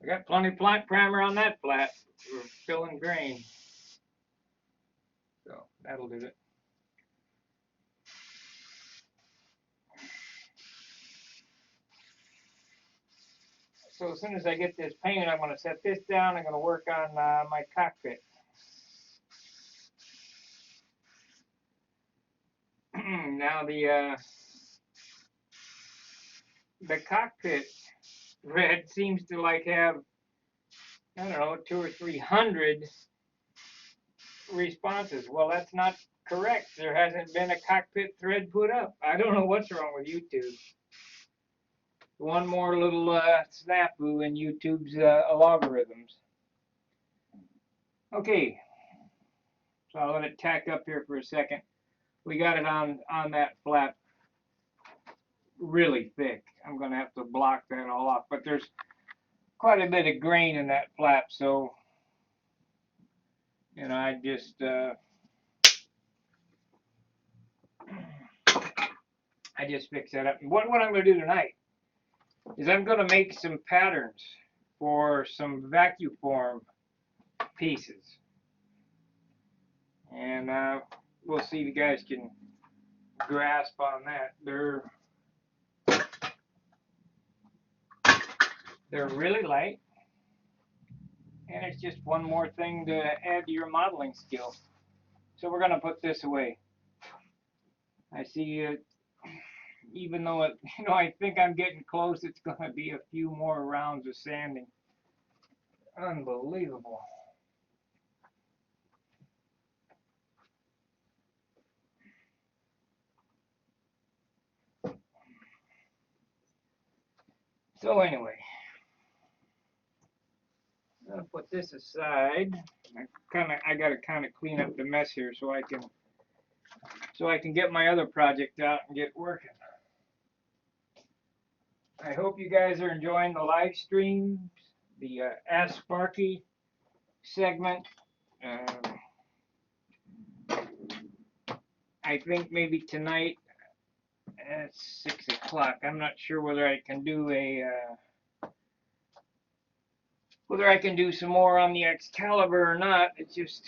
I got plenty of primer on that flat for filling grain. So that'll do it. So as soon as I get this painted, I'm going to set this down. I'm going to work on my cockpit. Now the cockpit red seems to like have, I don't know, 200 or 300 responses. Well, that's not correct. There hasn't been a cockpit thread put up. I don't know what's wrong with YouTube. One more little snafu in YouTube's algorithms. Okay, so I'll let it tack up here for a second. We got it on that flap really thick. I'm going to have to block that all off, but there's quite a bit of grain in that flap, so you know, I just fix that up. And what I'm going to do tonight is I'm going to make some patterns for some vacuum form pieces, and we'll see if you guys can grasp on that. They're really light, and it's just one more thing to add to your modeling skill. So we're going to put this away. I see it, even though it, you know, I think I'm getting close, it's going to be a few more rounds of sanding. Unbelievable. So anyway, I'm gonna put this aside. I gotta kind of clean up the mess here so I can get my other project out and get working. I hope you guys are enjoying the live streams, the Ask Sparky segment. I think maybe tonight at 6 o'clock. I'm not sure whether I can do some more on the Excalibur or not. It's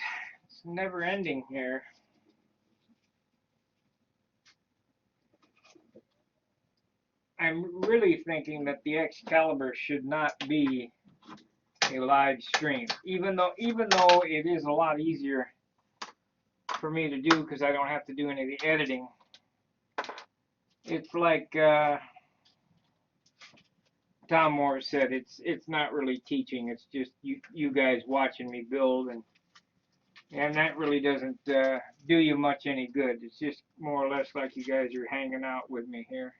never ending here. I'm really thinking that the Excalibur should not be a live stream, even though it is a lot easier for me to do because I don't have to do any of the editing. It's like Tom Morris said, it's not really teaching. It's just you guys watching me build, and that really doesn't do you much any good. It's just more or less like you guys are hanging out with me here.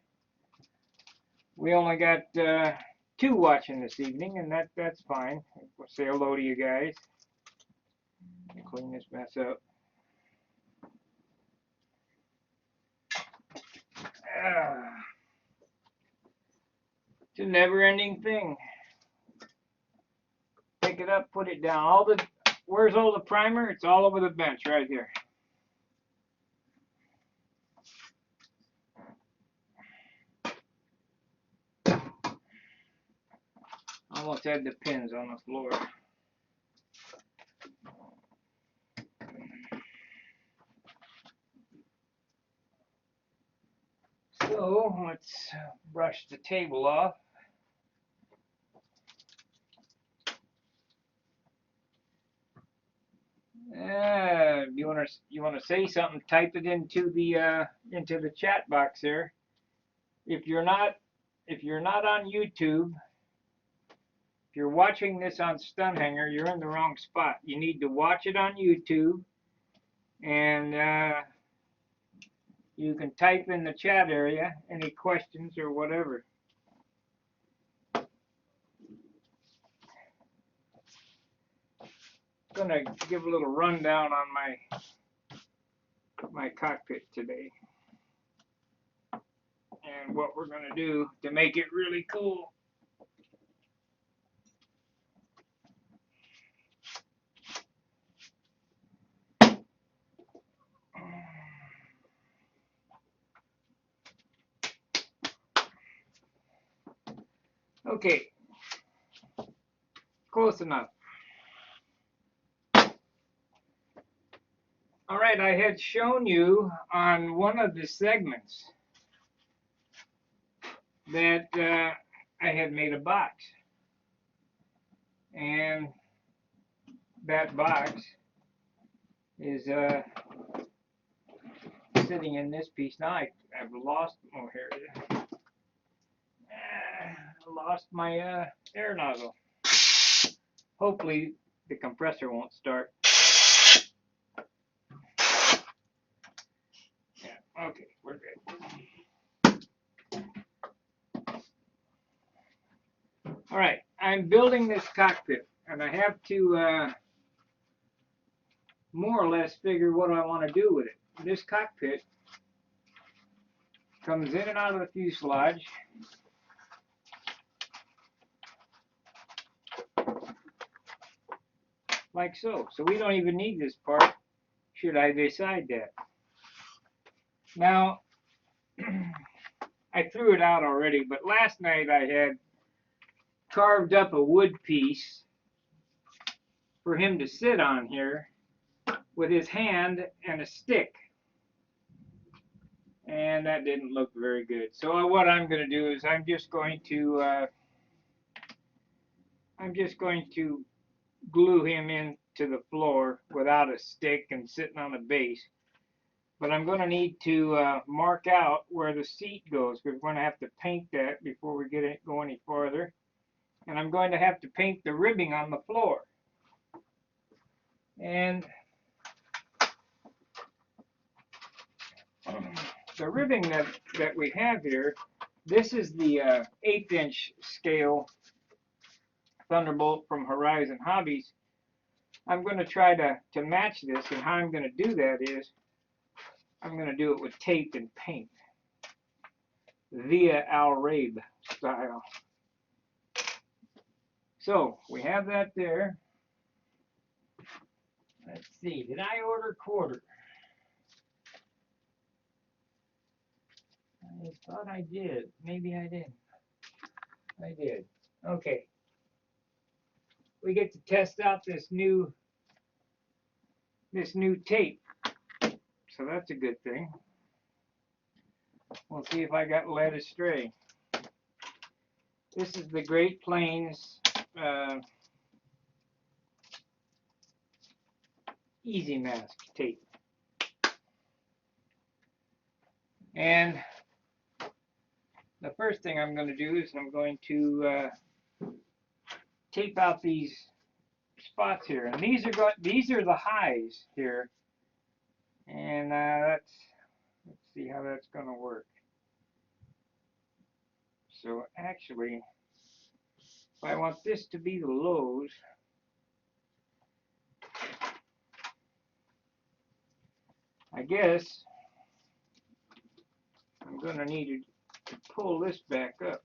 We only got 2 watching this evening, and that's fine. We'll say hello to you guys. Clean this mess up. It's a never-ending thing. Pick it up, put it down. Where's all the primer? It's all over the bench right here. Almost had the pins on the floor. So let's brush the table off. You want to say something? Type it into the chat box there. If you're not on YouTube, if you're watching this on Stunt Hangar, you're in the wrong spot. You need to watch it on YouTube, and you can type in the chat area any questions or whatever. I'm gonna give a little rundown on my cockpit today and what we're gonna do to make it really cool. Okay. Close enough. All right, I had shown you on one of the segments that I had made a box. And that box is sitting in this piece. Now I've lost, oh, here it is. Lost my air nozzle. Hopefully the compressor won't start. Yeah, okay, we're good. All right, I'm building this cockpit, and I have to more or less figure what I want to do with it. This cockpit comes in and out of the fuselage. Like so. So we don't even need this part, should I decide that. Now, I threw it out already, but last night I had carved up a wood piece for him to sit on here with his hand and a stick. And that didn't look very good. So what I'm going to do is I'm just going to glue him into the floor without a stick and sitting on a base. But I'm going to need to mark out where the seat goes, because we're going to have to paint that before we go any farther. And I'm going to have to paint the ribbing on the floor. And the ribbing that we have here, this is the 1/8 inch scale Thunderbolt from Horizon Hobbies. I'm going to try to match this, and how I'm going to do that is I'm going to do it with tape and paint via Al-Rabe style. So we have that there. Let's see, did I order quarter? I thought I did. Maybe I didn't. I did. Okay. We get to test out this new tape. So that's a good thing. We'll see if I got led astray. This is the Great Plains Easy Mask tape. And the first thing I'm going to do is I'm going to tape out these spots here, and these are the highs here, and let's see how that's going to work. So actually, if I want this to be the lows, I guess I'm going to need to pull this back up.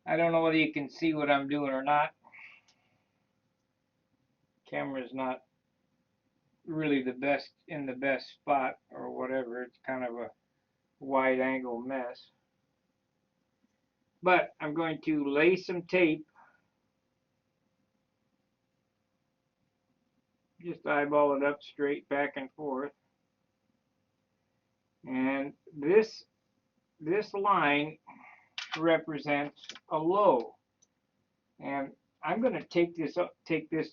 I don't know whether you can see what I'm doing or not. Camera's not really the best spot or whatever. It's kind of a wide angle mess. But I'm going to lay some tape. Just eyeball it up straight back and forth. And this line represents a low. And I'm going to take this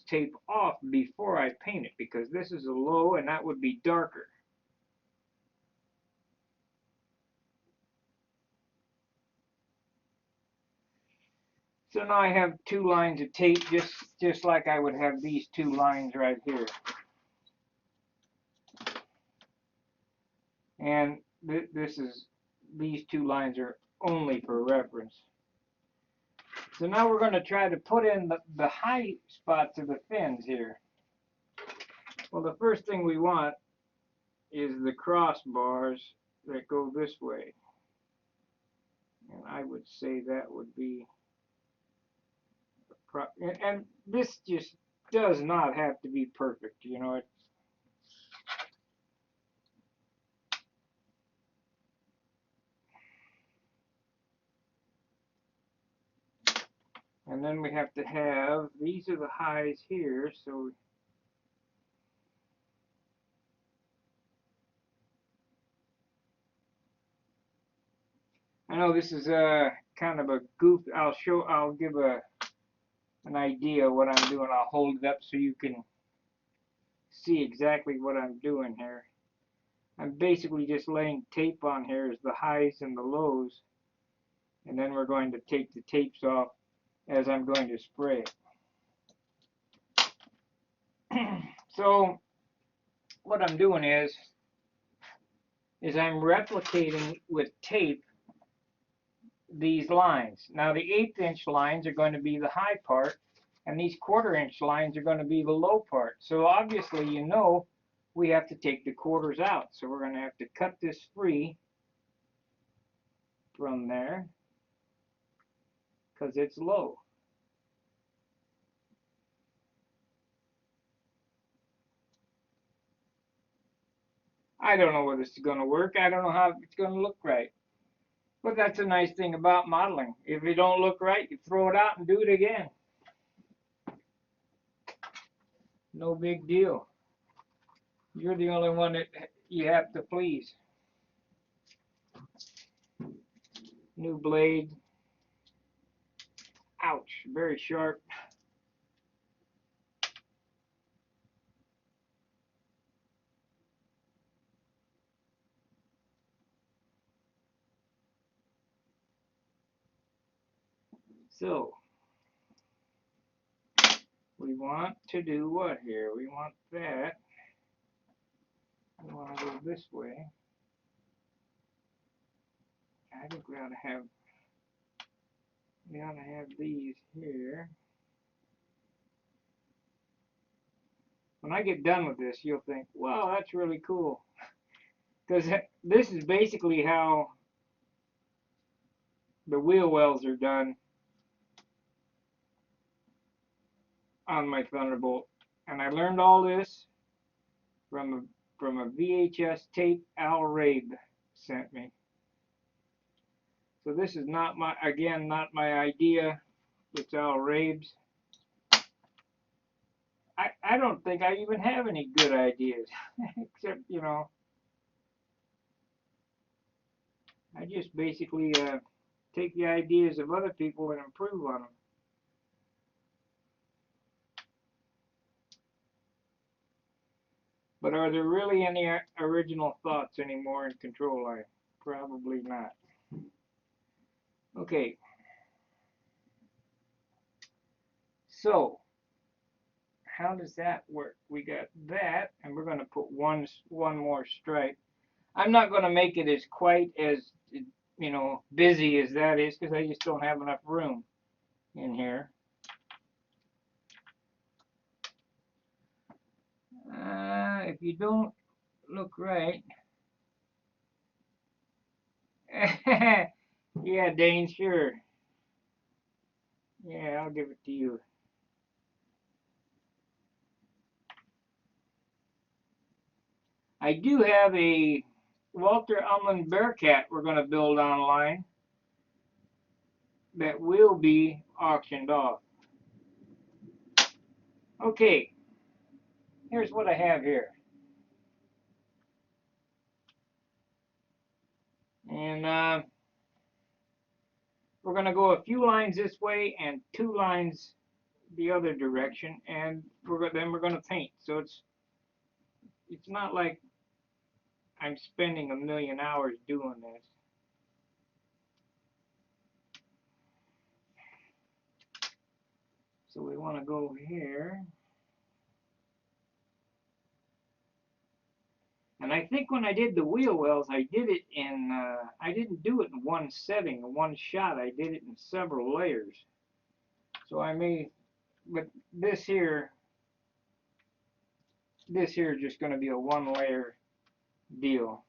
tape off before I paint it, because this is a low and that would be darker. So now I have two lines of tape, just like I would have these two lines right here. And these two lines are only for reference. So now we're going to try to put in the high spots of the fins here. Well, the first thing we want is the crossbars that go this way. And I would say that would be, and this just does not have to be perfect, you know. And then we have to have, these are the highs here, so I know this is kind of a goof. I'll give an idea of what I'm doing. I'll hold it up so you can see exactly what I'm doing here. I'm basically just laying tape on here as the highs and the lows, and then we're going to take the tapes off as I'm going to spray it. So what I'm doing is I'm replicating with tape these lines. Now the 1/8 inch lines are going to be the high part, and these 1/4 inch lines are going to be the low part. So obviously, you know, we have to take the quarters out. So we're going to have to cut this free from there because it's low. I don't know whether it's going to work. I don't know how it's going to look right. But that's a nice thing about modeling. If it don't look right, you throw it out and do it again. No big deal. You're the only one that you have to please. New blade. Ouch, very sharp. So, we want to do what here? We want that. We want to go this way. I think we ought to have these here. When I get done with this, you'll think, wow, that's really cool. Because this is basically how the wheel wells are done on my Thunderbolt. And I learned all this from a VHS tape Al Rabe sent me. So this is not my, again, not my idea. It's Al Rabe's. I don't think I even have any good ideas, except, you know, I just basically take the ideas of other people and improve on them. But are there really any original thoughts anymore in Control Line? Probably not. Okay. So, how does that work? We got that, and we're going to put one more stripe. I'm not going to make it as quite as, you know, busy as that is because I just don't have enough room in here. If you don't look right, yeah, Dane, sure. Yeah, I'll give it to you. I do have a Walter Umland Bearcat we're going to build online that will be auctioned off. Okay, here's what I have here. And we're going to go a few lines this way and 2 lines the other direction, and then we're going to paint. So it's not like I'm spending a million hours doing this. So we want to go here. And I think when I did the wheel wells, I did it in, I didn't do it in one setting, one shot. I did it in several layers. So I may, but this here is just going to be a 1-layer deal.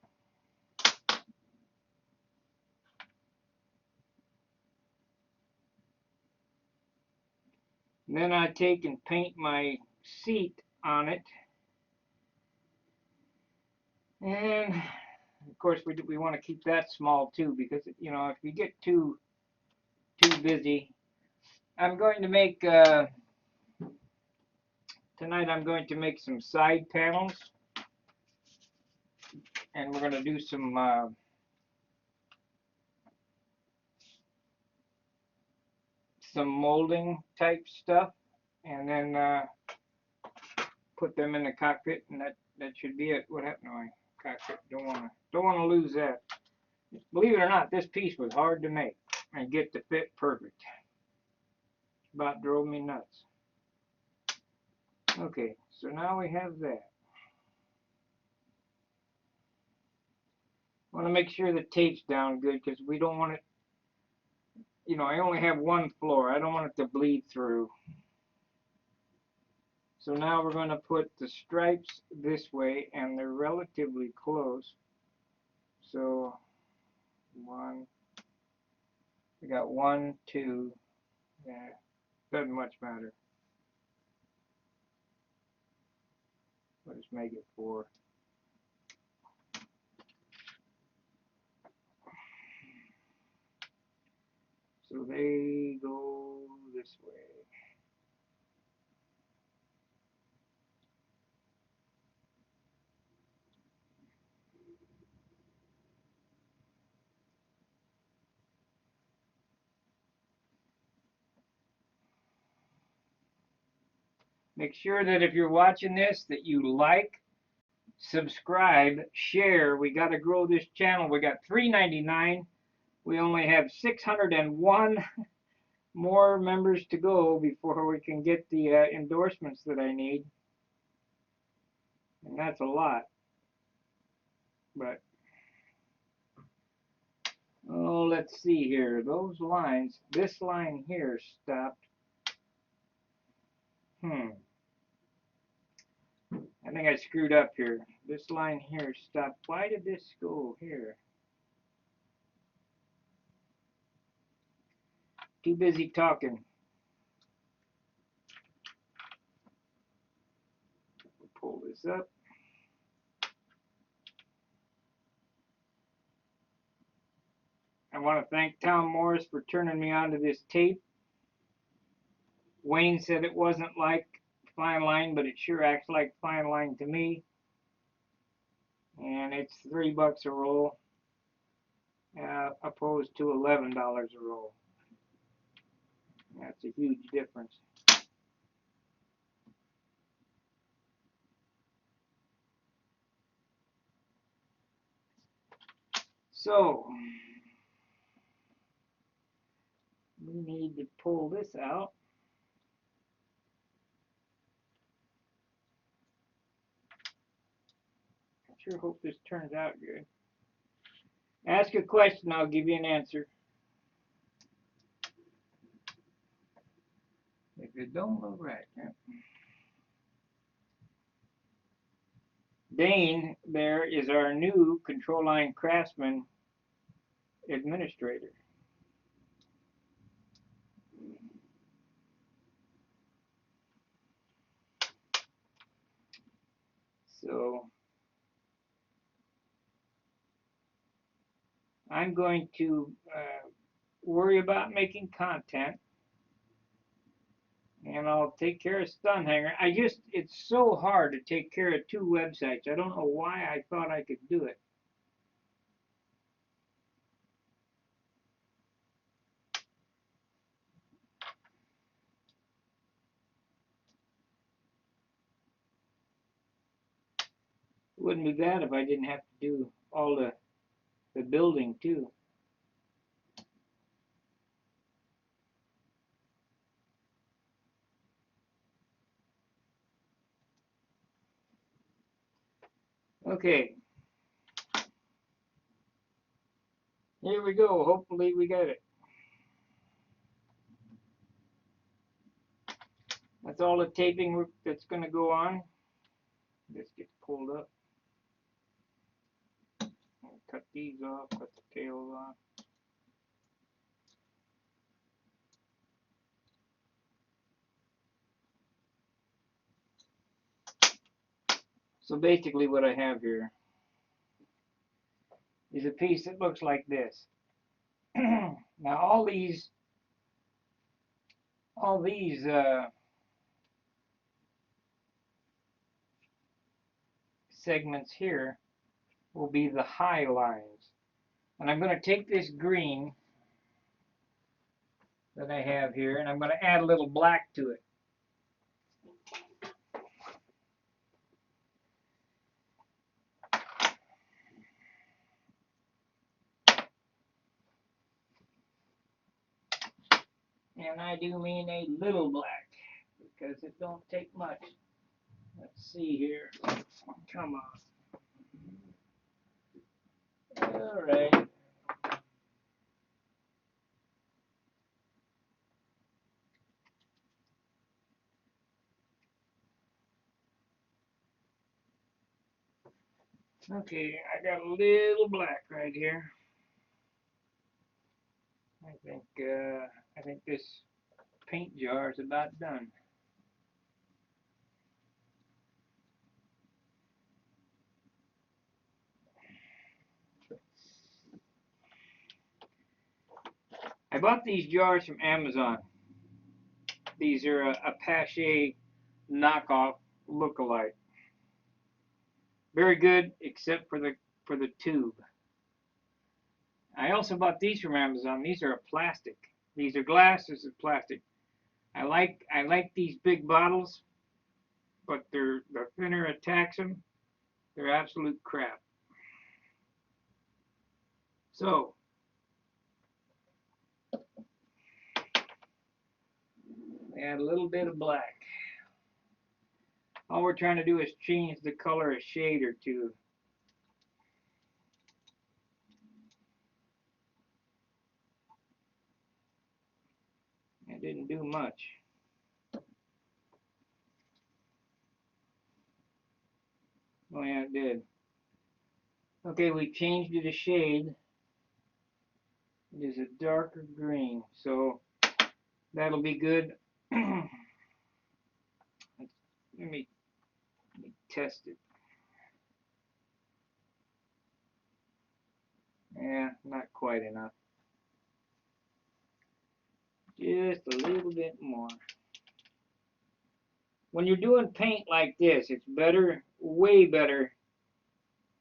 And then I take and paint my seat on it. And of course we want to keep that small too, because, you know, if you get too busy, I'm going to make tonight. I'm going to make some side panels, and we're going to do some molding type stuff, and then put them in the cockpit, and that should be it. What happened to my cockpit? Don't wanna lose that. Believe it or not, this piece was hard to make and get to fit perfect. About drove me nuts. Okay, so now we have that. I want to make sure the tape's down good because we don't want it, I only have one floor. I don't want it to bleed through. So now we're going to put the stripes this way, and they're relatively close. So we got 1, 2, yeah, doesn't much matter. Let's make it 4. So they go this way. Make sure that if you're watching this, that you like, subscribe, share. We got to grow this channel. We got 399. We only have 601 more members to go before we can get the endorsements that I need. And that's a lot. But, oh, let's see here. Those lines, this line here stopped. I think I screwed up here. This line here stopped. Why did this go here? Too busy talking. Pull this up. I want to thank Tom Morris for turning me onto this tape. Wayne said it wasn't like fine line, but it sure acts like fine line to me. And it's $3 a roll, opposed to $11 a roll. That's a huge difference. So we need to pull this out. I sure hope this turns out good. Ask a question, I'll give you an answer. If it don't look right, yeah. Dane there is our new control line craftsman administrator. So I'm going to worry about making content, and I'll take care of Stunt Hangar. It's so hard to take care of 2 websites. I don't know why I thought I could do it. It wouldn't be bad if I didn't have to do all the building too. Okay. Here we go. Hopefully we got it. That's all the taping that's going to go on. This gets pulled up. I'll cut these off, cut the tails off. So basically what I have here is a piece that looks like this. Now all these all these segments here will be the high lines. And I'm going to take this green that I have here and I'm going to add a little black to it. And I do mean a little black because it don't take much. Let's see here. Come on. All right. Okay, I got a little black right here. I think this paint jar is about done. I bought these jars from Amazon. These are a Pache knockoff look-alike. Very good, except for the tube. I also bought these from Amazon. These are a plastic. These are glass. This is plastic. I like these big bottles, but the thinner attacks them. They're absolute crap. So add a little bit of black. All we're trying to do is change the color a shade or two. It didn't do much. Oh yeah, it did. Okay, we changed it a shade. It is a darker green, so that'll be good. Let me test it. Yeah, not quite enough. Just a little bit more. When you're doing paint like this, it's better, way better,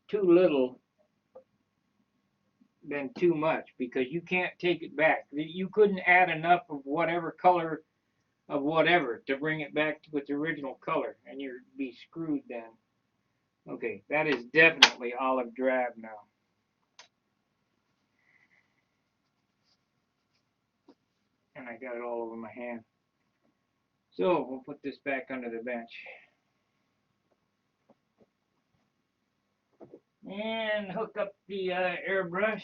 too little than too much, because you can't take it back. You couldn't add enough of whatever color of whatever to bring it back to its original color, and you'd be screwed then. Okay, that is definitely olive drab now. And I got it all over my hand. So we'll put this back under the bench. And hook up the airbrush.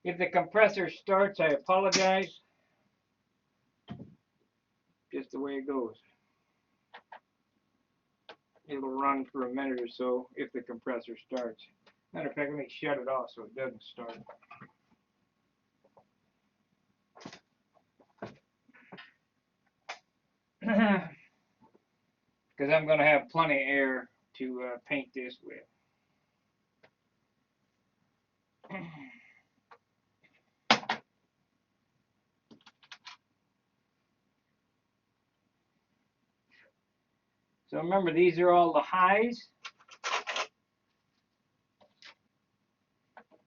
If the compressor starts, I apologize. Just the way it goes. It'll run for a minute or so if the compressor starts. Matter of fact, let me shut it off so it doesn't start. Because I'm going to have plenty of air to paint this with. So remember, these are all the highs.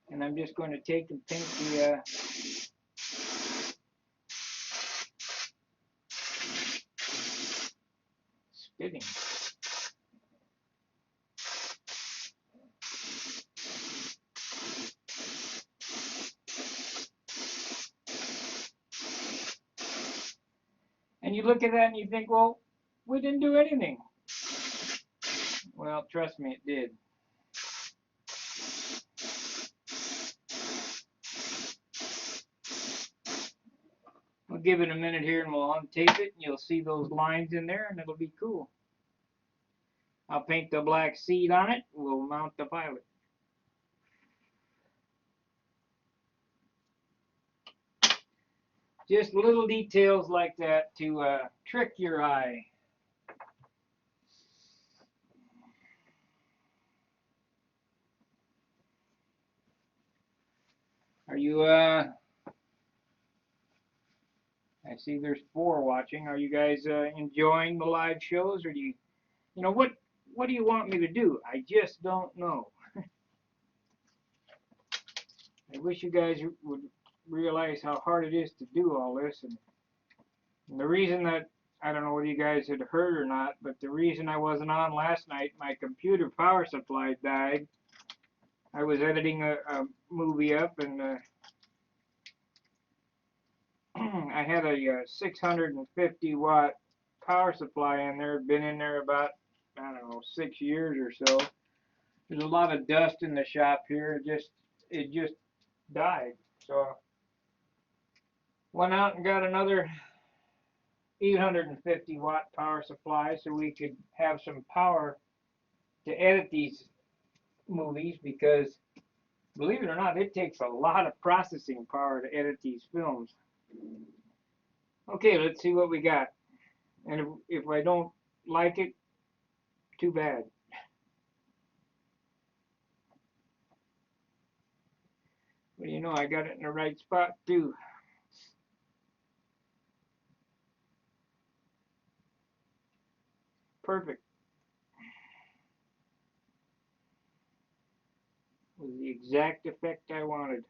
And I'm just going to take and paint the spitting. And you look at that and you think, well, we didn't do anything. Well, trust me, it did. We'll give it a minute here and we'll untape it, and you'll see those lines in there, and it'll be cool. I'll paint the black seed on it. We'll mount the pilot. Just little details like that to trick your eye. Are you I see there's 4 watching. Are you guys enjoying the live shows, or do you, what do you want me to do? I just don't know. I wish you guys would realize how hard it is to do all this, and the reason that, I don't know whether you guys had heard or not, but the reason I wasn't on last night, my computer power supply died. I was editing a movie up, and I had a 650 watt power supply in there. Been in there about, I don't know, 6 years or so. There's a lot of dust in the shop here. It just died. So went out and got another 850 watt power supply so we could have some power to edit these movies, because believe it or not, it takes a lot of processing power to edit these films. Okay, let's see what we got. And if I don't like it, too bad. Well, you know, I got it in the right spot too. Perfect. Was the exact effect I wanted.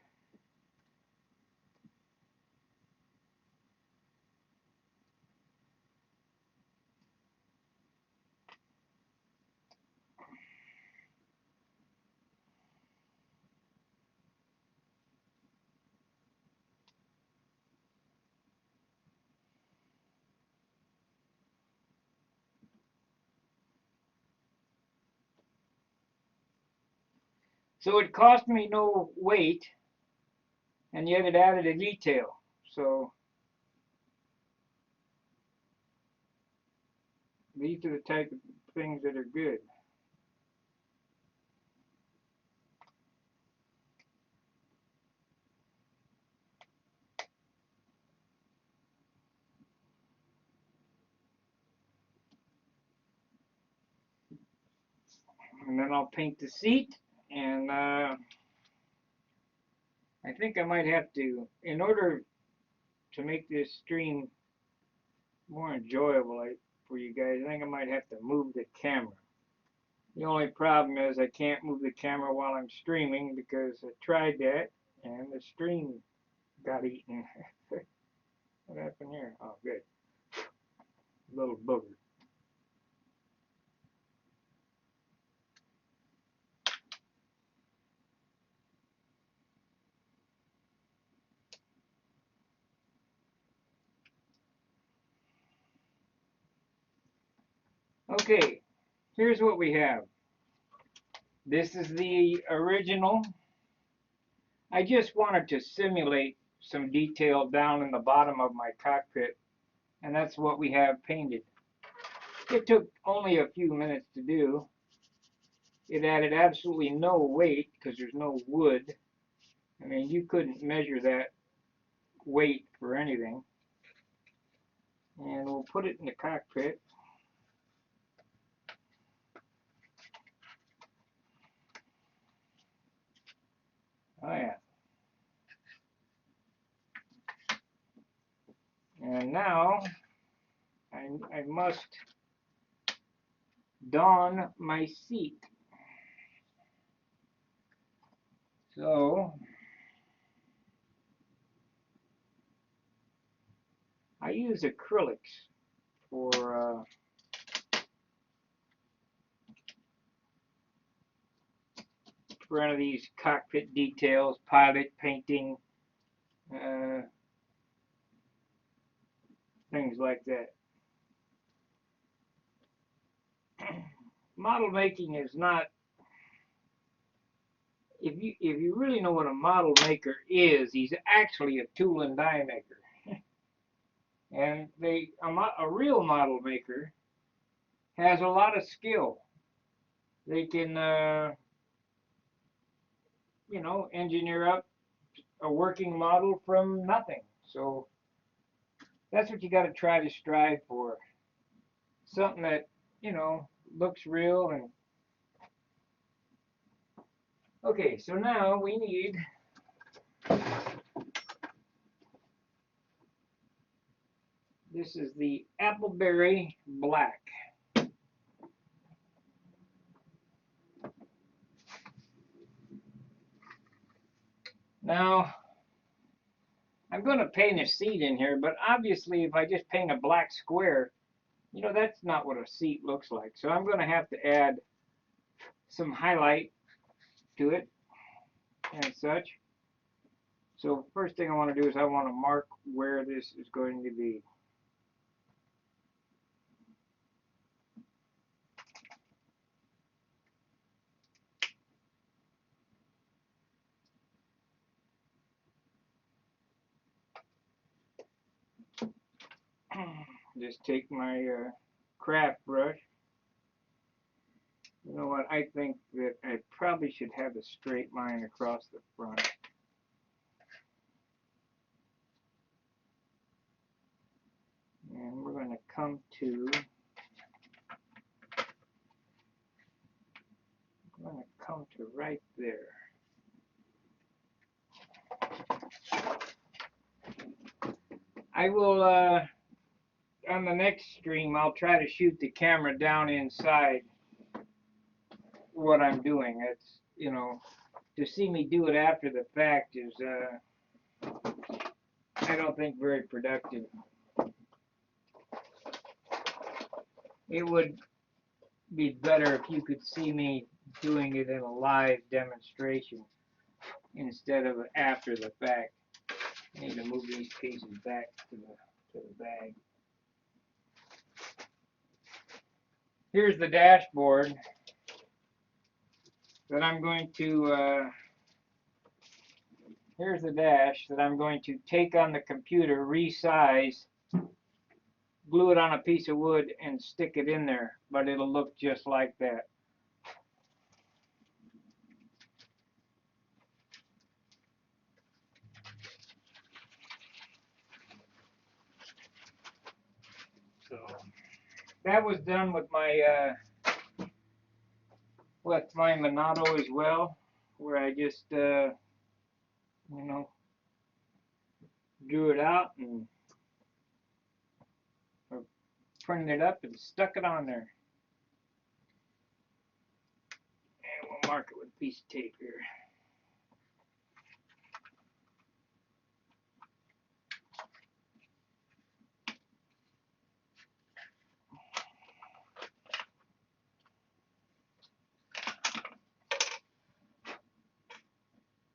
So it cost me no weight, and yet it added a detail. So these are the type of things that are good. And then I'll paint the seat, and I think I might have to, in order to make this stream more enjoyable for you guys, I think I might have to move the camera. The only problem is I can't move the camera while I'm streaming, because I tried that and the stream got eaten. What happened here? Oh, good. Little booger. Okay, here's what we have. This is the original. I just wanted to simulate some detail down in the bottom of my cockpit, and that's what we have painted. It took only a few minutes to do. It added absolutely no weight because there's no wood. I mean, you couldn't measure that weight for anything. And we'll put it in the cockpit. Oh yeah. And now I must don my seat. So I use acrylics for any of these cockpit details, pilot painting, things like that. Model making is not, if you really know what a model maker is, he's actually a tool and die maker. And a real model maker has a lot of skill. They can engineer up a working model from nothing. So that's what you got to try to strive for. Something that, looks real. And okay, so now we need This is the Appleberry Black. Now, I'm going to paint a seat in here, but obviously if I just paint a black square, you know, that's not what a seat looks like. So I'm going to have to add some highlight to it and such. So first thing I want to do is I want to mark where this is going to be. Just take my craft brush. You know what, I think that I probably should have a straight line across the front. And we're going to come to right there. I will, on the next stream, I'll try to shoot the camera down inside what I'm doing. It's, you know, to see me do it after the fact is, I don't think very productive. It would be better if you could see me doing it in a live demonstration instead of after the fact. I need to move these pieces back to the bag. Here's the dashboard that I'm going to, here's the dash that I'm going to take on the computer, resize, glue it on a piece of wood, and stick it in there, but it'll look just like that. So that was done with my Monado as well, where I just you know, drew it out and printed it up and stuck it on there. And we'll mark it with a piece of tape here.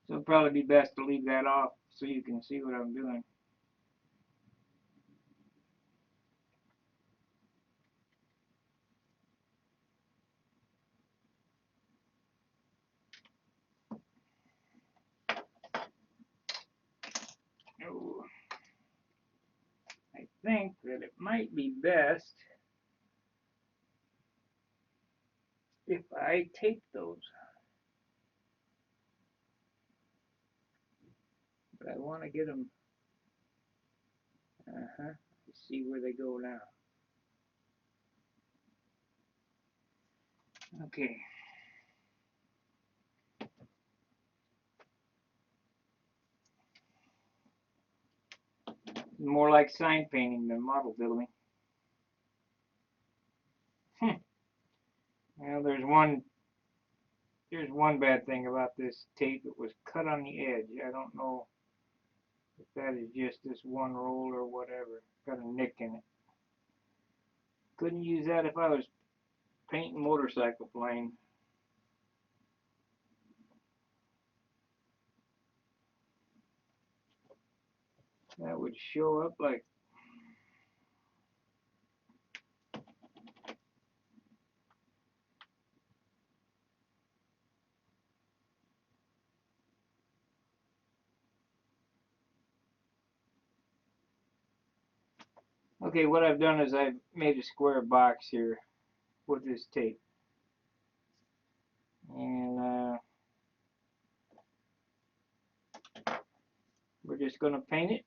So it'll probably be best to leave that off so you can see what I'm doing. Oh, I think that it might be best if I tape those. But I want to get them, see where they go now. Okay. More like sign painting than model building. Well, there's one bad thing about this tape. It was cut on the edge. I don't know if that is just this one roll or whatever. Got a nick in it. Couldn't use that if I was painting motorcycle plane. That would show up like. Okay, what I've done is I've made a square box here with this tape. And we're just going to paint it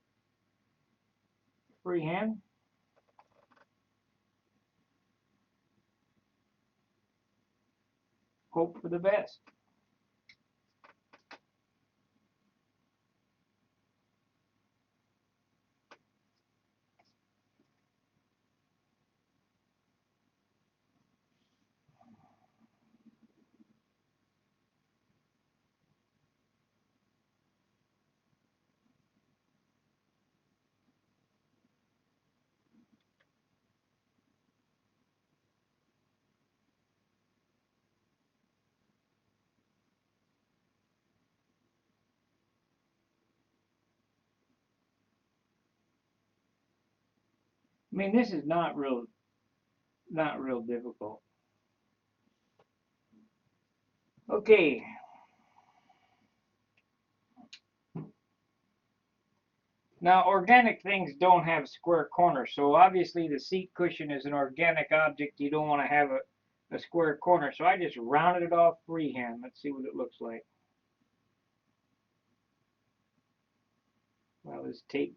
freehand. Hope for the best. mean, this is not real difficult. Okay. Now, organic things don't have square corners, so obviously the seat cushion is an organic object. You don't want to have a square corner, so I just rounded it off freehand. Let's see what it looks like. Well, this tape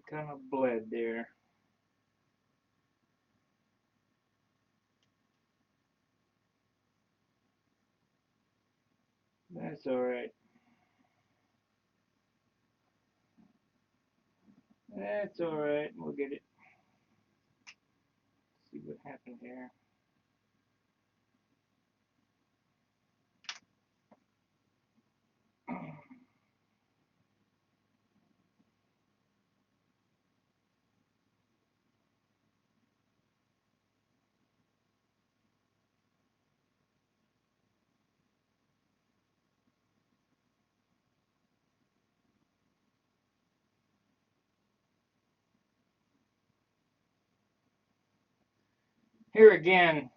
kind of bled there. That's all right. That's all right. We'll get it. See what happened here. Here again,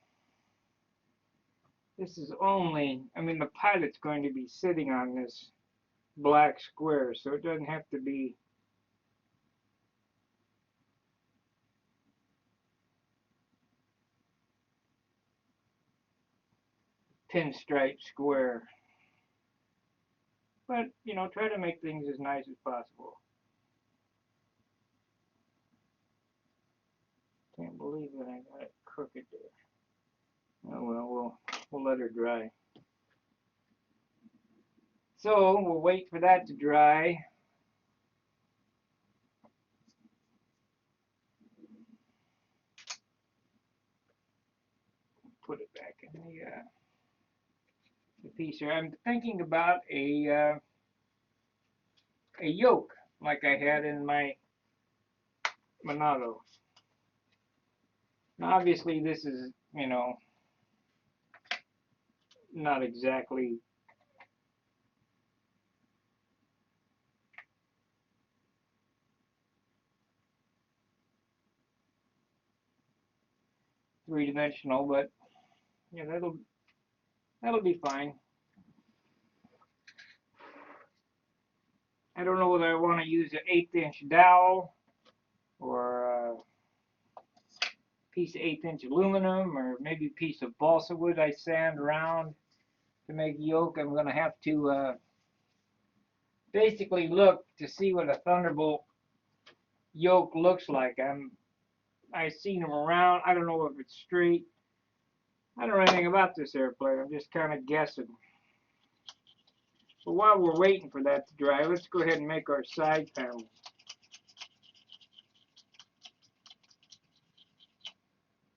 this is only, I mean, the pilot's going to be sitting on this black square, so it doesn't have to be pinstripe square. But, you know, try to make things as nice as possible. Can't believe that I got it crooked there. Oh well, we'll let her dry. So we'll wait for that to dry. Put it back in the piece here. I'm thinking about a yoke like I had in my Monado. Now obviously this is, you know, not exactly three-dimensional, but yeah, that'll be fine. I don't know whether I want to use an 1/8" dowel or a piece of 1/8" aluminum, or maybe a piece of balsa wood I sand around to make yoke. I'm going to have to basically look to see what a Thunderbolt yoke looks like. I've seen them around. I don't know if it's straight. I don't know anything about this airplane. I'm just kind of guessing. But while we're waiting for that to dry, let's go ahead and make our side panels.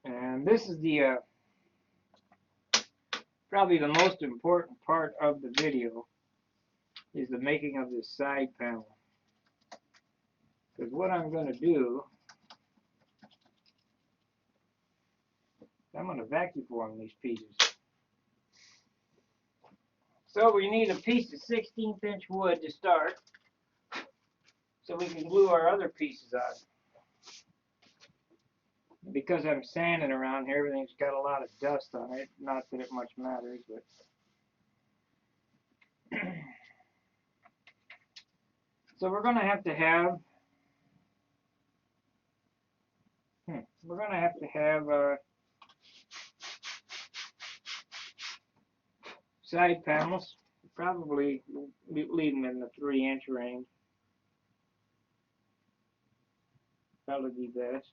And this is the probably the most important part of the video, is the making of this side panel. Because what I'm going to do, I'm going to vacuum form these pieces. So we need a piece of 16" wood to start, so we can glue our other pieces on. Because I'm sanding around here, everything's got a lot of dust on it. Not that it much matters, but so we're going to have side panels. Probably leave them in the 3" range. Probably be best.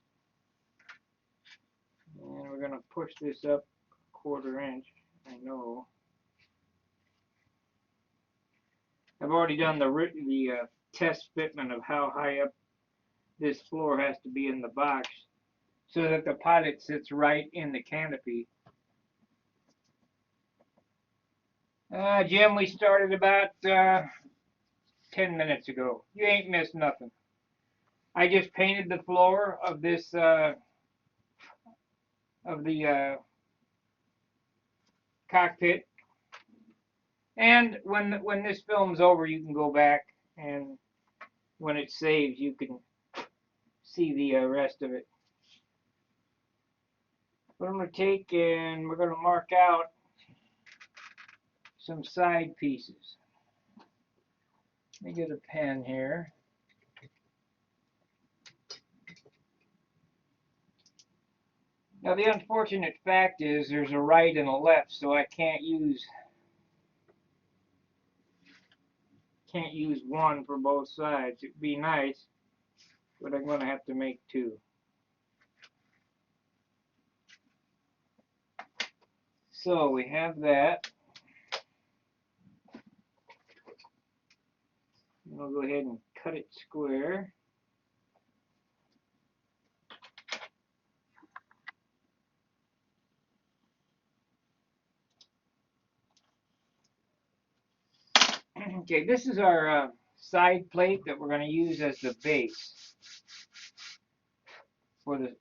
And we're going to push this up 1/4 inch. I know. I've already done the test fitment of how high up this floor has to be in the box so that the pilot sits right in the canopy. Jim, we started about 10 minutes ago. You ain't missed nothing. I just painted the floor of this cockpit, and when this film's over, you can go back, and when it saves, you can see the rest of it. But I'm going to take and we're going to mark out some side pieces. Let me get a pen here. Now the unfortunate fact is there's a right and a left, so I can't use one for both sides. It'd be nice, but I'm going to have to make two. So we have that. We'll go ahead and cut it square. Okay, this is our side plate that we're going to use as the base for the.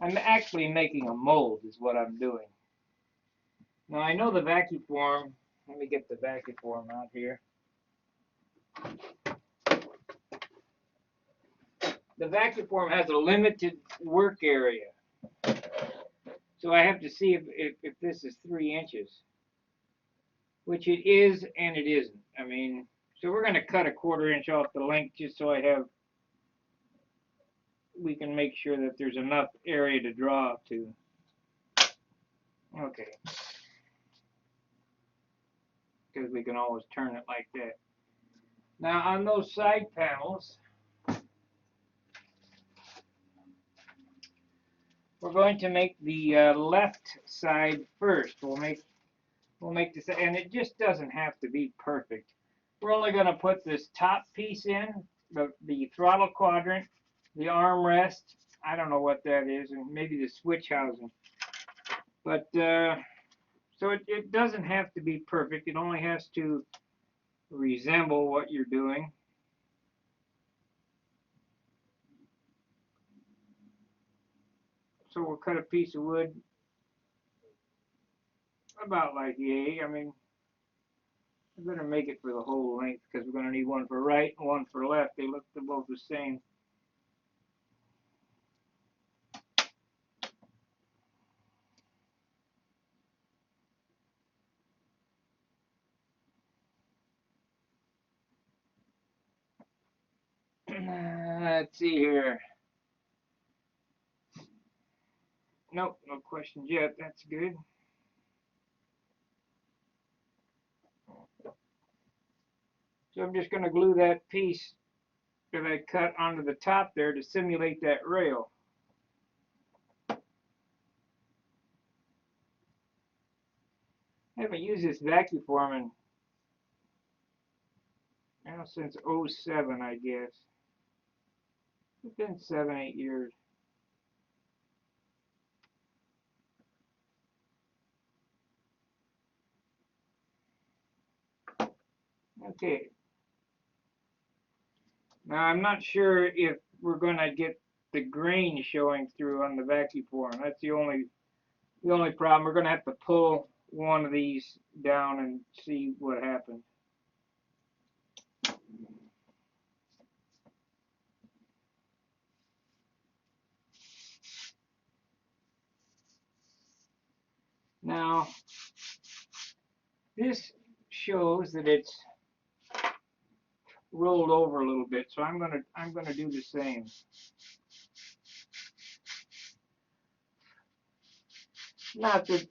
I'm actually making a mold, is what I'm doing. Now I know the vacuum form. Let me get the vacuum form out here. The vacuum form has a limited work area, so I have to see if this is 3 inches, which it is and it isn't. I mean, so we're going to cut a 1/4 inch off the length just so we can make sure that there's enough area to draw up to. Okay. Because we can always turn it like that. Now on those side panels, we're going to make the left side first. We'll make this, and it just doesn't have to be perfect. We're only going to put this top piece in, the throttle quadrant, the armrest. I don't know what that is, and maybe the switch housing. But so it doesn't have to be perfect. It only has to resemble what you're doing. So we'll cut a piece of wood about like yay. I mean, I better make it for the whole length because we're going to need one for right and one for left. They're both the same. Let's see here. Nope, no questions yet. That's good. So I'm just going to glue that piece that I cut onto the top there to simulate that rail. I haven't used this vacuum form since '07, I guess. It's been 7, 8 years. Okay. Now I'm not sure if we're going to get the grain showing through on the vacuum form. That's the only problem. We're going to have to pull one of these down and see what happens. Now, this shows that it's rolled over a little bit, so I'm gonna do the same. Not that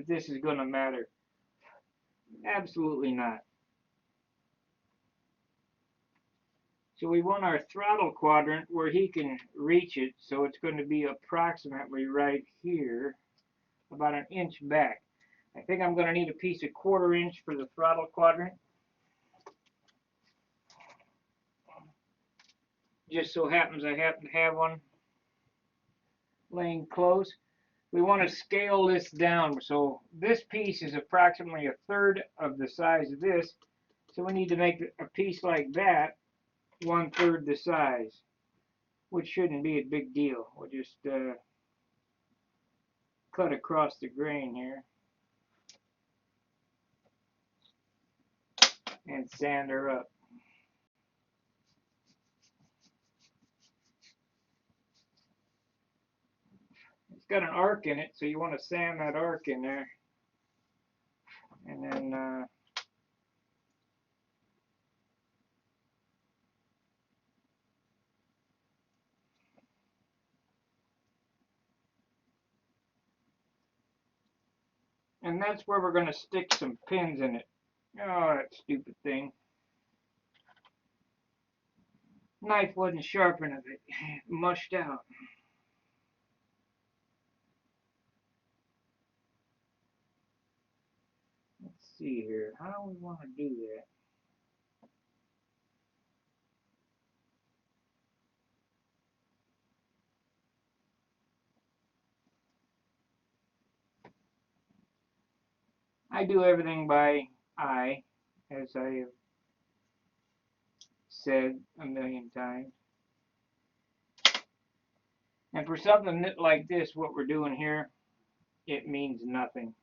this is gonna matter. Absolutely not. So we want our throttle quadrant where he can reach it, so it's going to be approximately right here, about 1 inch back. I think I'm going to need a piece of 1/4 inch for the throttle quadrant. Just so happens I happen to have one laying close. We want to scale this down. So this piece is approximately 1/3 of the size of this. So we need to make a piece like that 1/3 the size, which shouldn't be a big deal. We'll just cut across the grain here and sand her up. got an arc in it, so you want to sand that arc in there. And then and that's where we're going to stick some pins in it. Oh, that stupid thing. Knife wasn't sharp enough. It mushed out. Let's see here. How do we want to do that? I do everything by eye, as I have said a million times. And for something like this, what we're doing here, it means nothing.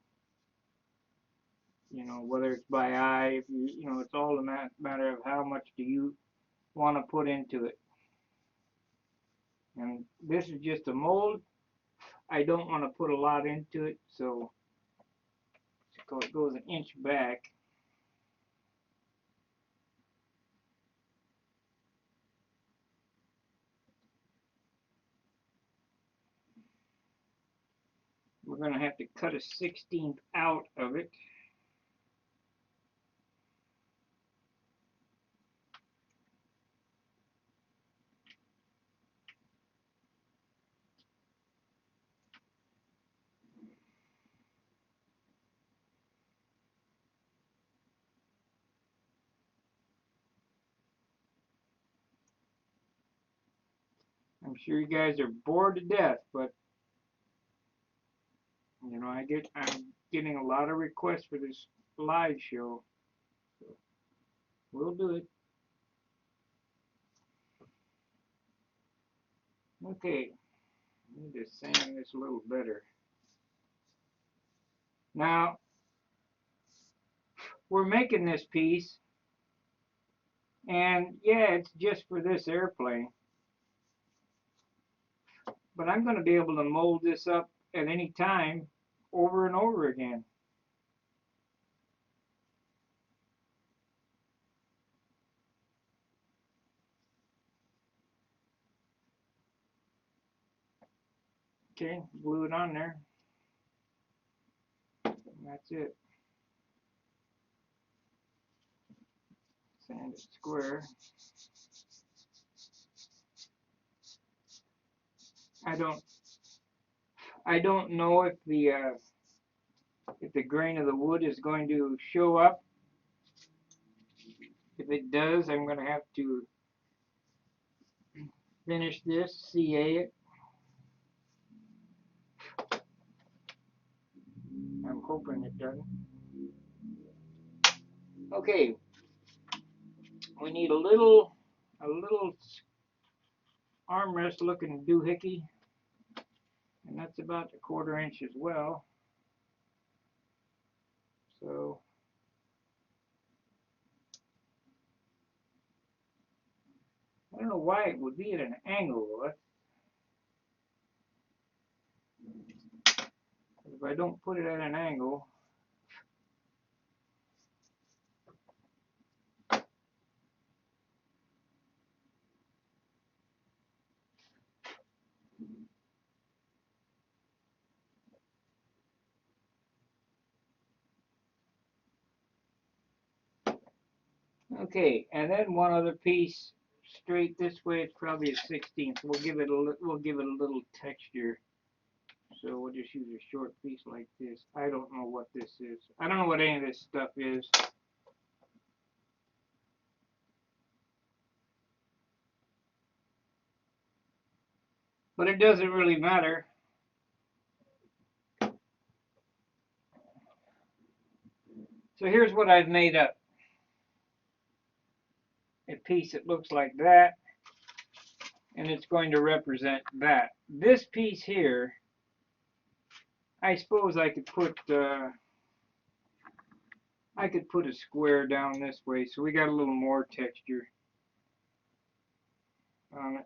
You know, whether it's by eye, you know, it's all a matter of how much do you want to put into it. And this is just a mold. I don't want to put a lot into it, so it goes an inch back. We're going to have to cut a 1/16 out of it. I'm sure you guys are bored to death, but you know, I'm getting a lot of requests for this live show. So we'll do it. Okay, I need to sand this a little better. Now, we're making this piece, and yeah, it's just for this airplane. But I'm going to be able to mold this up at any time over and over again. Okay, glue it on there. And that's it. Sand it square. I don't know if the grain of the wood is going to show up. If it does, I'm going to have to finish this, CA it. I'm hoping it doesn't. Okay, we need a little armrest looking doohickey, and that's about 1/4 inch as well. So I don't know why it would be at an angle. If I don't put it at an angle, okay, and then one other piece straight this way. It's probably a 1/16. We'll give it a little texture. So we'll just use a short piece like this. I don't know what this is. I don't know what any of this stuff is. But it doesn't really matter. So here's what I've made up. A piece that looks like that, and it's going to represent that. This piece here, I suppose I could put a square down this way, so we got a little more texture on it.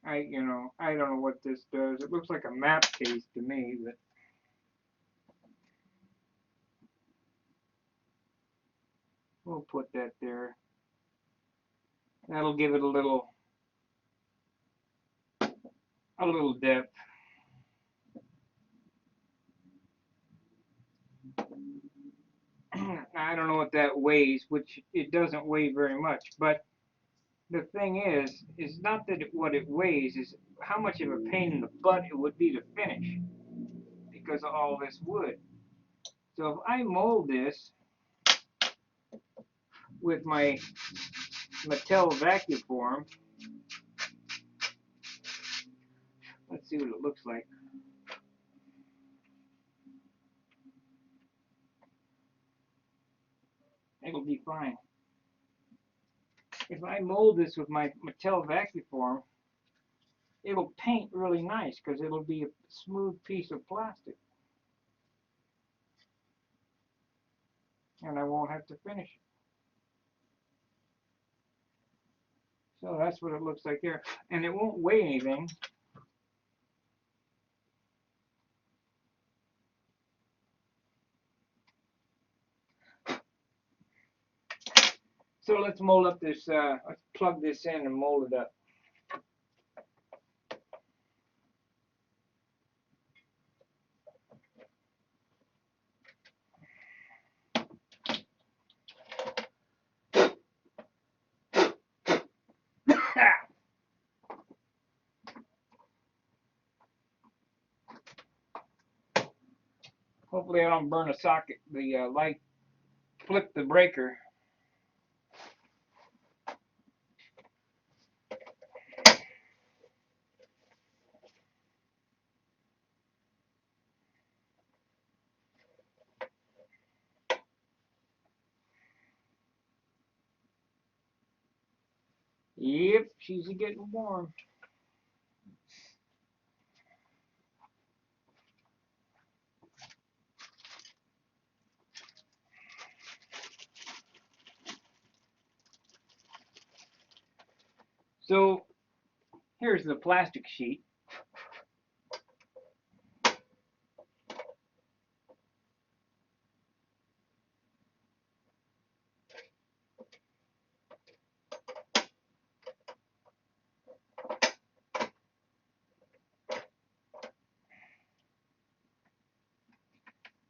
I don't know what this does. It looks like a map case to me, but we'll put that there. That'll give it a little depth. I don't know what that weighs, which it doesn't weigh very much, but the thing is not that what it weighs, is how much of a pain in the butt it would be to finish because of all this wood. So if I mold this with my Mattel vacuum form, let's see what it looks like. It'll be fine. If I mold this with my Mattel vacuum form, it'll paint really nice because it'll be a smooth piece of plastic. And I won't have to finish it. So that's what it looks like there. And it won't weigh anything. So let's mold up this, let's plug this in and mold it up. Hopefully I don't burn a socket, the light, flip the breaker. Yep, she's getting warm. So here's the plastic sheet.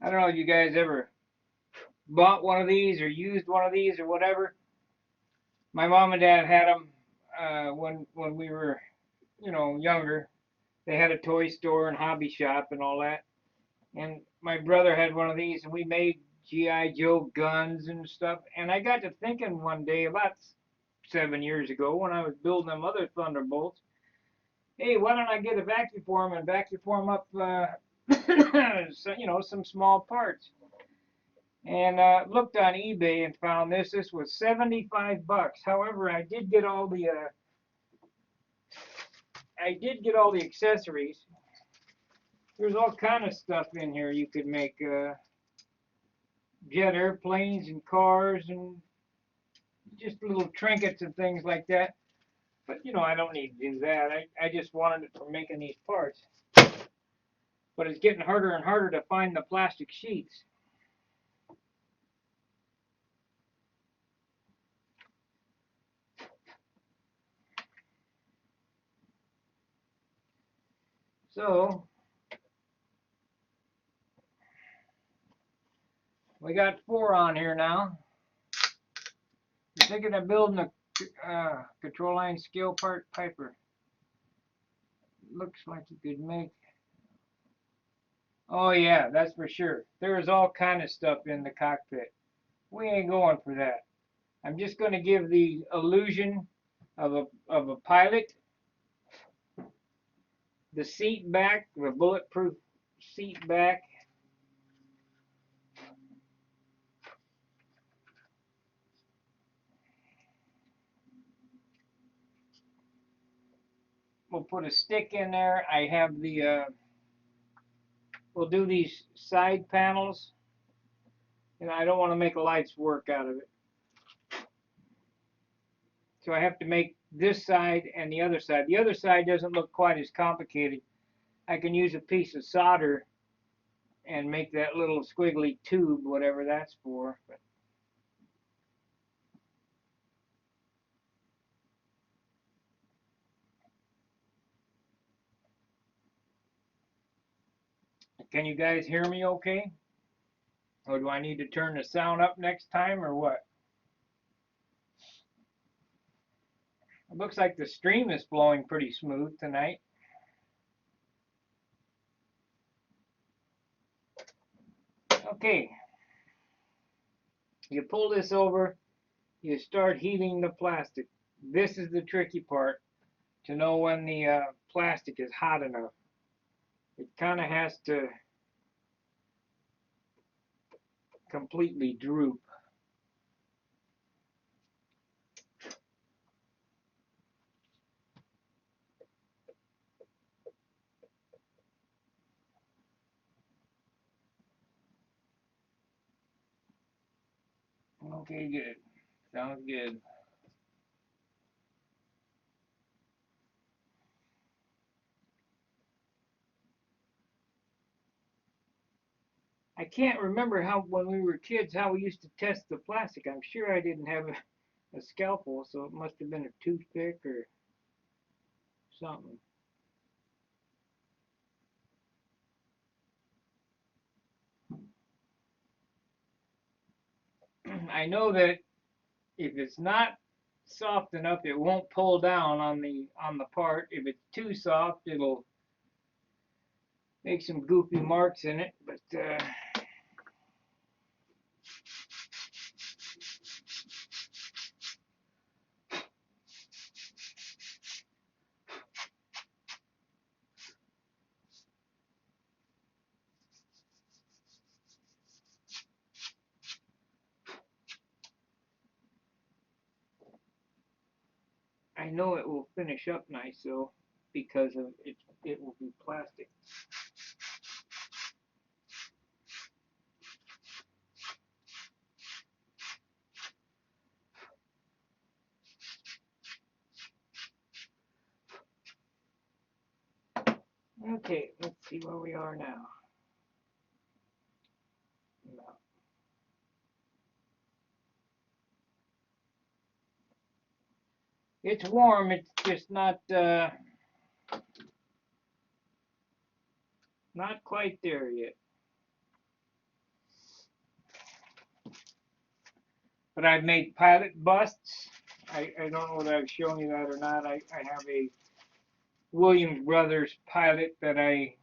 I don't know if you guys ever bought one of these or used one of these or whatever. My mom and dad had them when we were, younger. They had a toy store and hobby shop and all that. And my brother had one of these, and we made GI Joe guns and stuff. And I got to thinking one day, about 7 years ago, when I was building them other Thunderbolts, hey, why don't I get a vacuum form and vacuum form up, some small parts. And looked on eBay and found this. This was $75. However, I did get all the accessories. There's all kind of stuff in here. You could make jet airplanes and cars and just little trinkets and things like that. But I don't need to do that. I just wanted it for making these parts. But it's getting harder and harder to find the plastic sheets. So we got 4 on here now. You're thinking of building a control line scale part Piper. Looks like you could make. Oh yeah, that's for sure. There's all kind of stuff in the cockpit. We ain't going for that. I'm just going to give the illusion of a pilot. The seat back, the bulletproof seat back. We'll put a stick in there. I have the, we'll do these side panels. And I don't want to make a life's work out of it. So I have to make this side and the other side. The other side doesn't look quite as complicated. I can use a piece of solder and make that little squiggly tube, whatever that's for. But can you guys hear me okay? Or do I need to turn the sound up next time or what? It looks like the stream is flowing pretty smooth tonight. Okay. You pull this over, you start heating the plastic. This is the tricky part, to know when the plastic is hot enough. It kind of has to completely droop. Okay, good. Sounds good. I can't remember how, when we were kids, how we used to test the plastic. I'm sure I didn't have a scalpel, so it must have been a toothpick or something. I know that if it's not soft enough, it won't pull down on the part. If it's too soft, it'll make some goofy marks in it. But I know it will finish up nice though, because of it will be plastic. Okay, let's see where we are now. No. It's warm, it's just not quite there yet. But I've made pilot busts. I don't know whether I've shown you that or not. I have a Williams Brothers pilot that I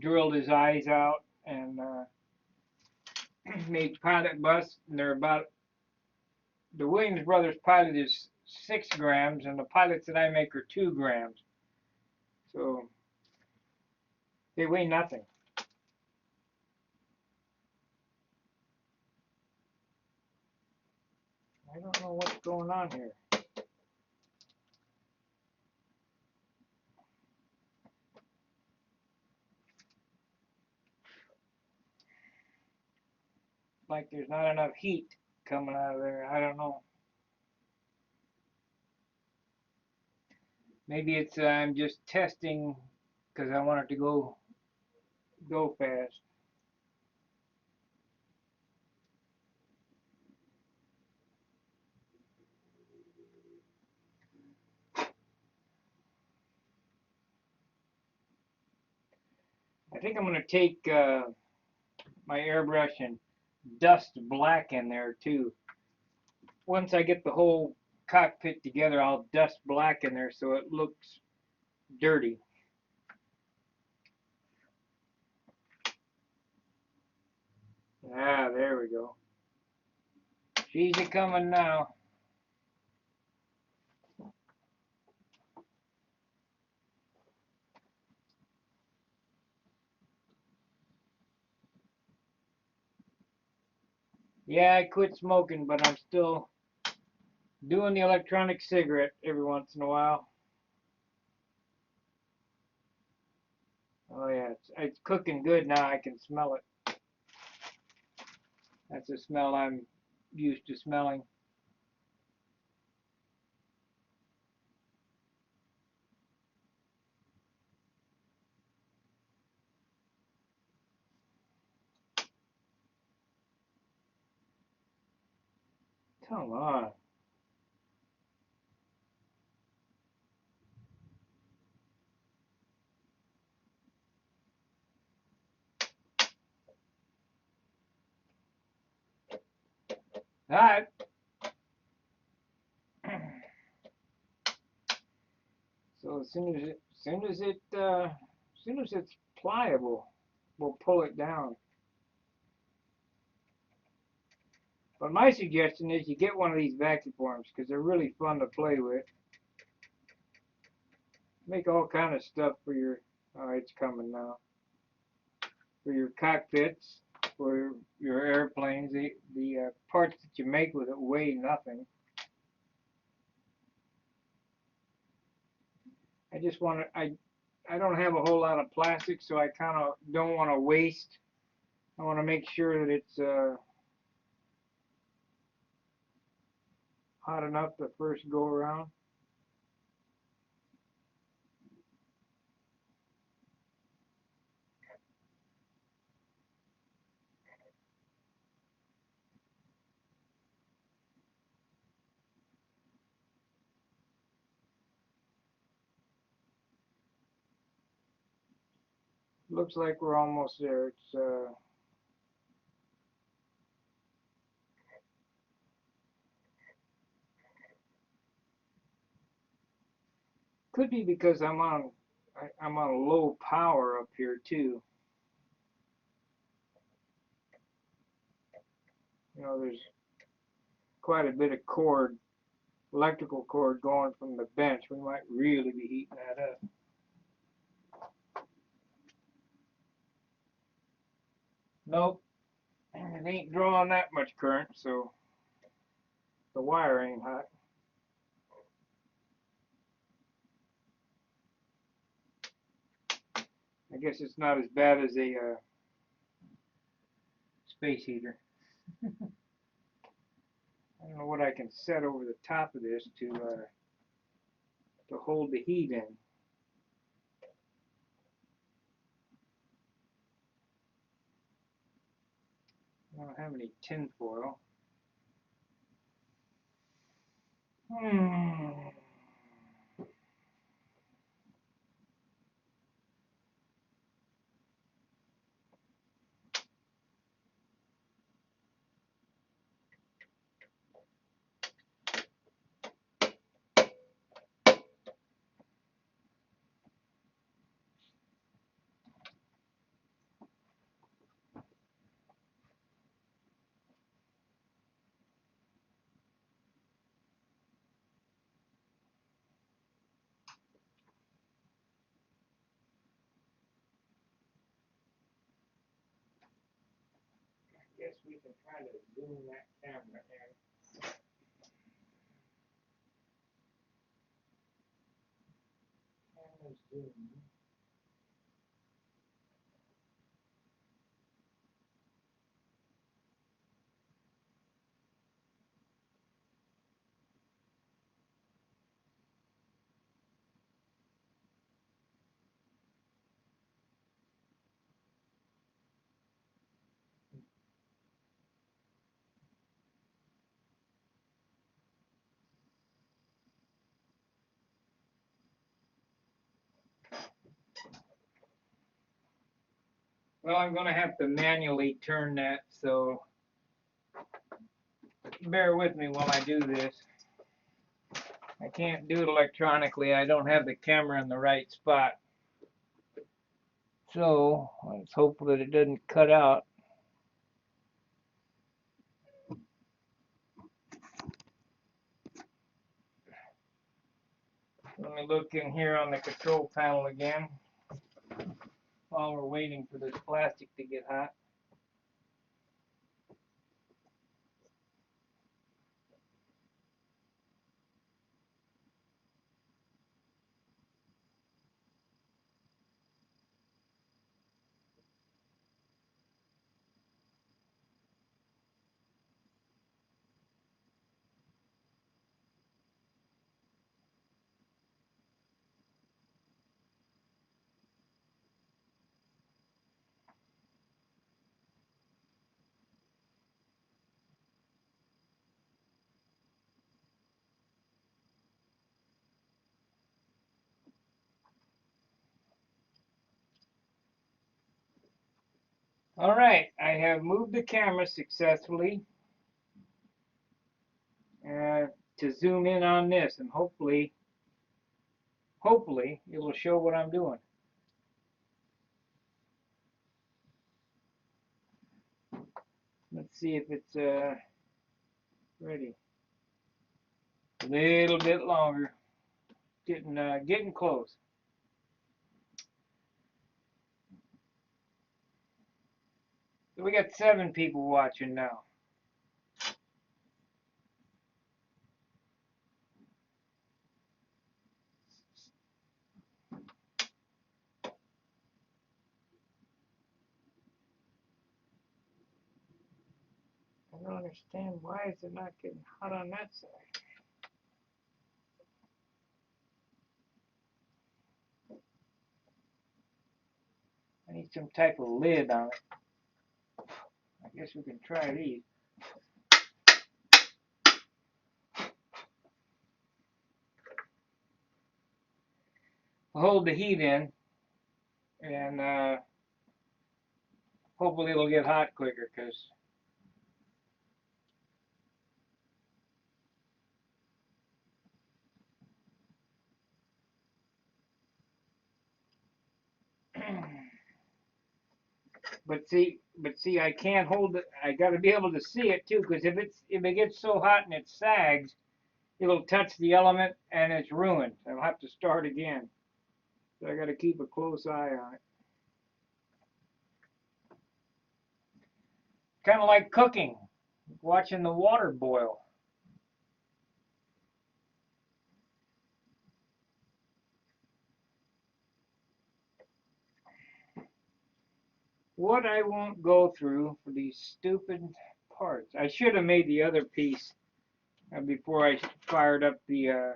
drilled his eyes out and made pilot busts. And they're about, the Williams Brothers pilot is 6 grams, and the pilots that I make are 2 grams. So they weigh nothing. I don't know what's going on here. Like there's not enough heat coming out of there. I don't know. Maybe it's I'm just testing because I want it to go fast. I think I'm going to take my airbrush and dust black in there too. Once I get the whole cockpit together, I'll dust black in there so it looks dirty. Ah, there we go. She's a coming now. Yeah, I quit smoking, but I'm still doing the electronic cigarette every once in a while. Oh yeah, it's cooking good now. I can smell it. That's a smell I'm used to smelling. Come on. All right. So as soon as it's pliable, we'll pull it down. But my suggestion is you get one of these vacuum forms because they're really fun to play with. Make all kind of stuff for your. Oh, it's coming now. For your cockpits, for your airplanes, the parts that you make with it weigh nothing. I just want to. I don't have a whole lot of plastic, so I kind of don't want to waste. I want to make sure that it's hot enough the first go around. Looks like we're almost there. It's could be because I'm on low power up here too. You know, there's quite a bit of cord, electrical cord going from the bench. We might really be heating that up. Nope, it ain't drawing that much current, so the wire ain't hot. I guess it's not as bad as a space heater. I don't know what I can set over the top of this to hold the heat in. I don't have any tin foil. Guess we can try to zoom that camera in. Camera zoom. Well, I'm going to have to manually turn that, so bear with me while I do this. I can't do it electronically. I don't have the camera in the right spot. So let's hope that it doesn't cut out. Let me look in here on the control panel again while we're waiting for this plastic to get hot. All right, I have moved the camera successfully uh, to zoom in on this, and hopefully it will show what I'm doing. Let's see if it's ready. A little bit longer, getting close. So we got 7 people watching now. I don't understand, why is it not getting hot on that side? I need some type of lid on it. I guess we can try these. I'll hold the heat in, and hopefully it'll get hot quicker, because but see, I can't hold it. I got to be able to see it too, because if it gets so hot and it sags, it'll touch the element and it's ruined. I'll have to start again. So I got to keep a close eye on it. Kind of like cooking, watching the water boil. What I won't go through for these stupid parts. I should have made the other piece before I fired up the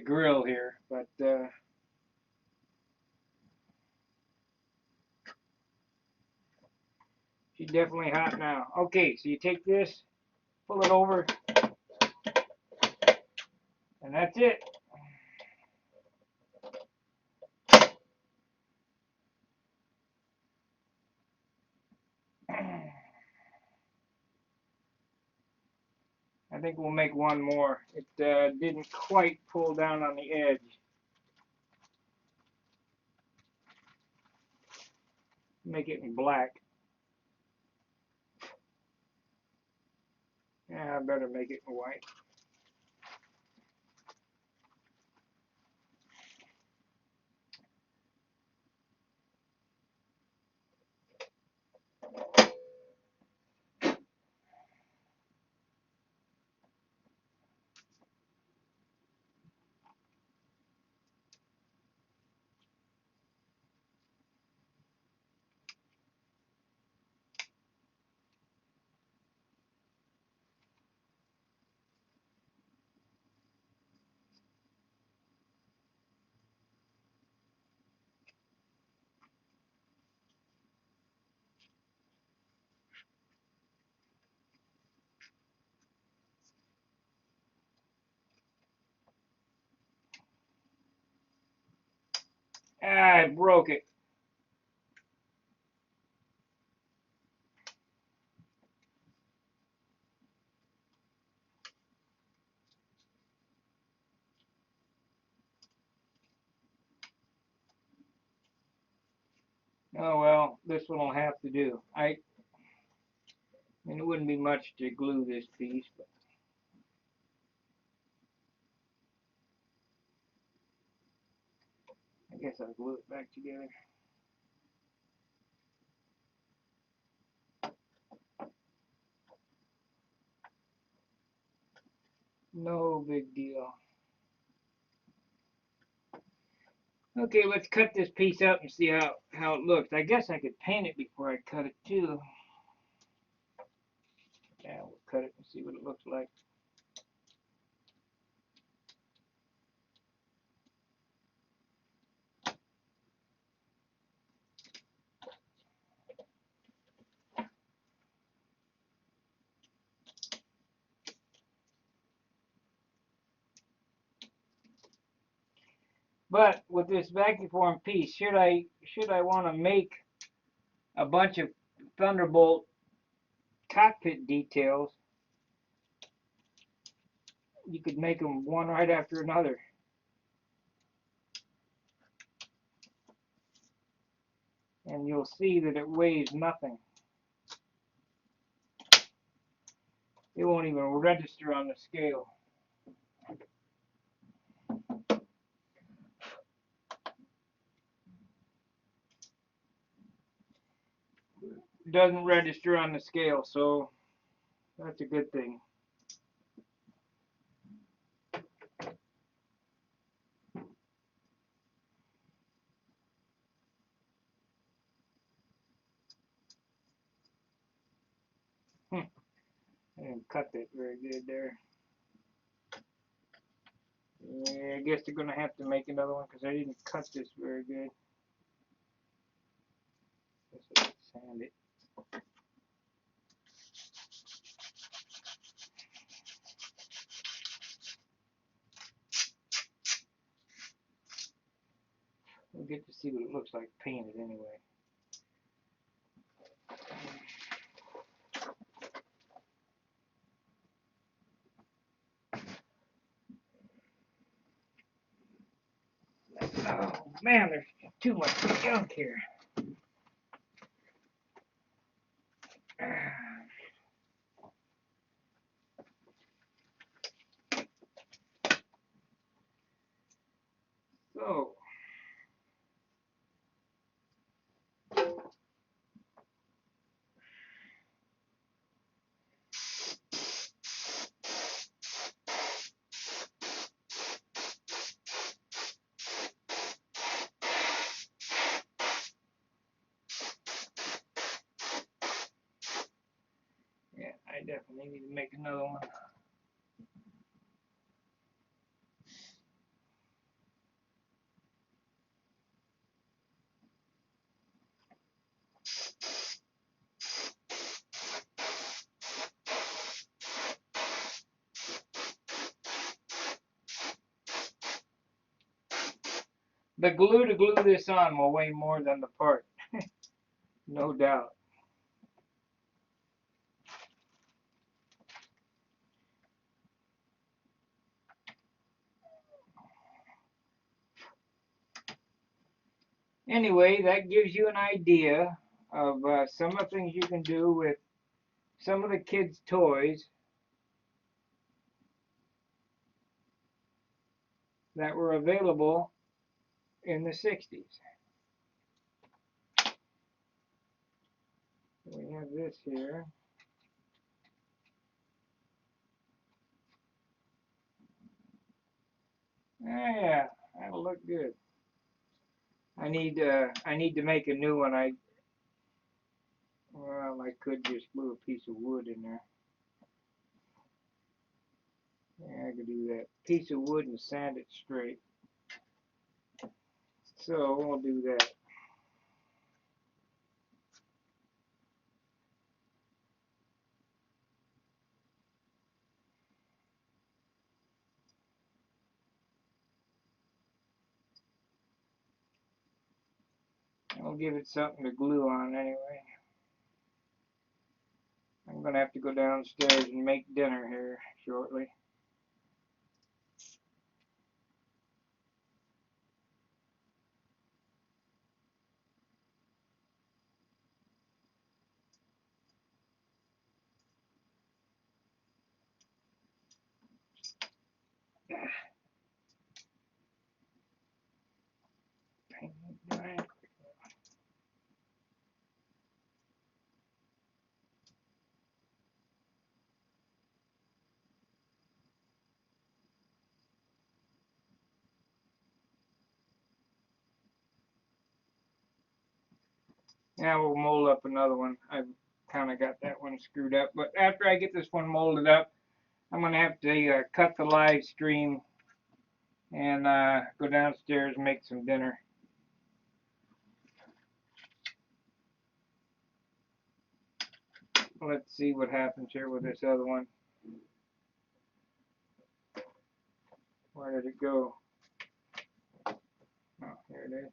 grill here, but she's definitely hot now. Okay, so you take this, pull it over, and that's it. I think we'll make one more. It didn't quite pull down on the edge. Make it in black. Yeah, I better make it in white. Ah, I broke it. Oh well, this one will have to do. I mean, it wouldn't be much to glue this piece, but I guess I'll glue it back together. No big deal. Okay, let's cut this piece up and see how it looks. I guess I could paint it before I cut it too. Yeah, we'll cut it and see what it looks like. But with this vacuum piece, should I want to make a bunch of Thunderbolt cockpit details, you could make them one right after another. And you'll see that it weighs nothing. It won't even register on the scale. It doesn't register on the scale, so that's a good thing. I didn't cut that very good there. Yeah, I guess they're going to have to make another one because I didn't cut this very good. Let's sand it. We'll get to see what it looks like painted anyway. Oh man, there's too much junk here. So, yeah, I definitely need to make another one. The glue to glue this on will weigh more than the part, no doubt. Anyway, that gives you an idea of some of the things you can do with some of the kids' toys that were available in the 60s. We have this here. Yeah, that'll look good. I need to make a new one. Well, I could just glue a piece of wood in there. Yeah, I could do that. Piece of wood and sand it straight. So we'll do that. I'll give it something to glue on anyway. I'm going to have to go downstairs and make dinner here shortly. Now we'll mold up another one. I've kind of got that one screwed up. But after I get this one molded up, I'm going to have to cut the live stream and go downstairs and make some dinner. Let's see what happens here with this other one. Where did it go? it is.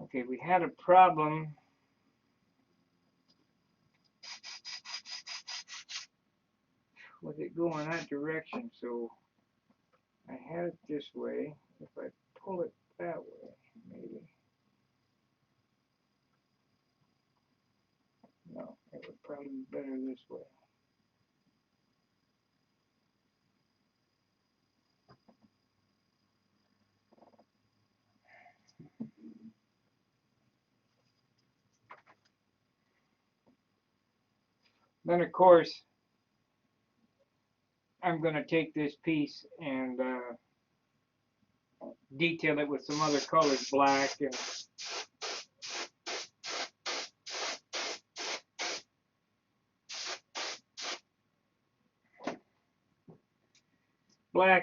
Okay, we had a problem. Was it going that direction? So I had it this way. If I pull it that way, maybe. No, it would probably be better this way. Then, of course, I'm going to take this piece and detail it with some other colors, black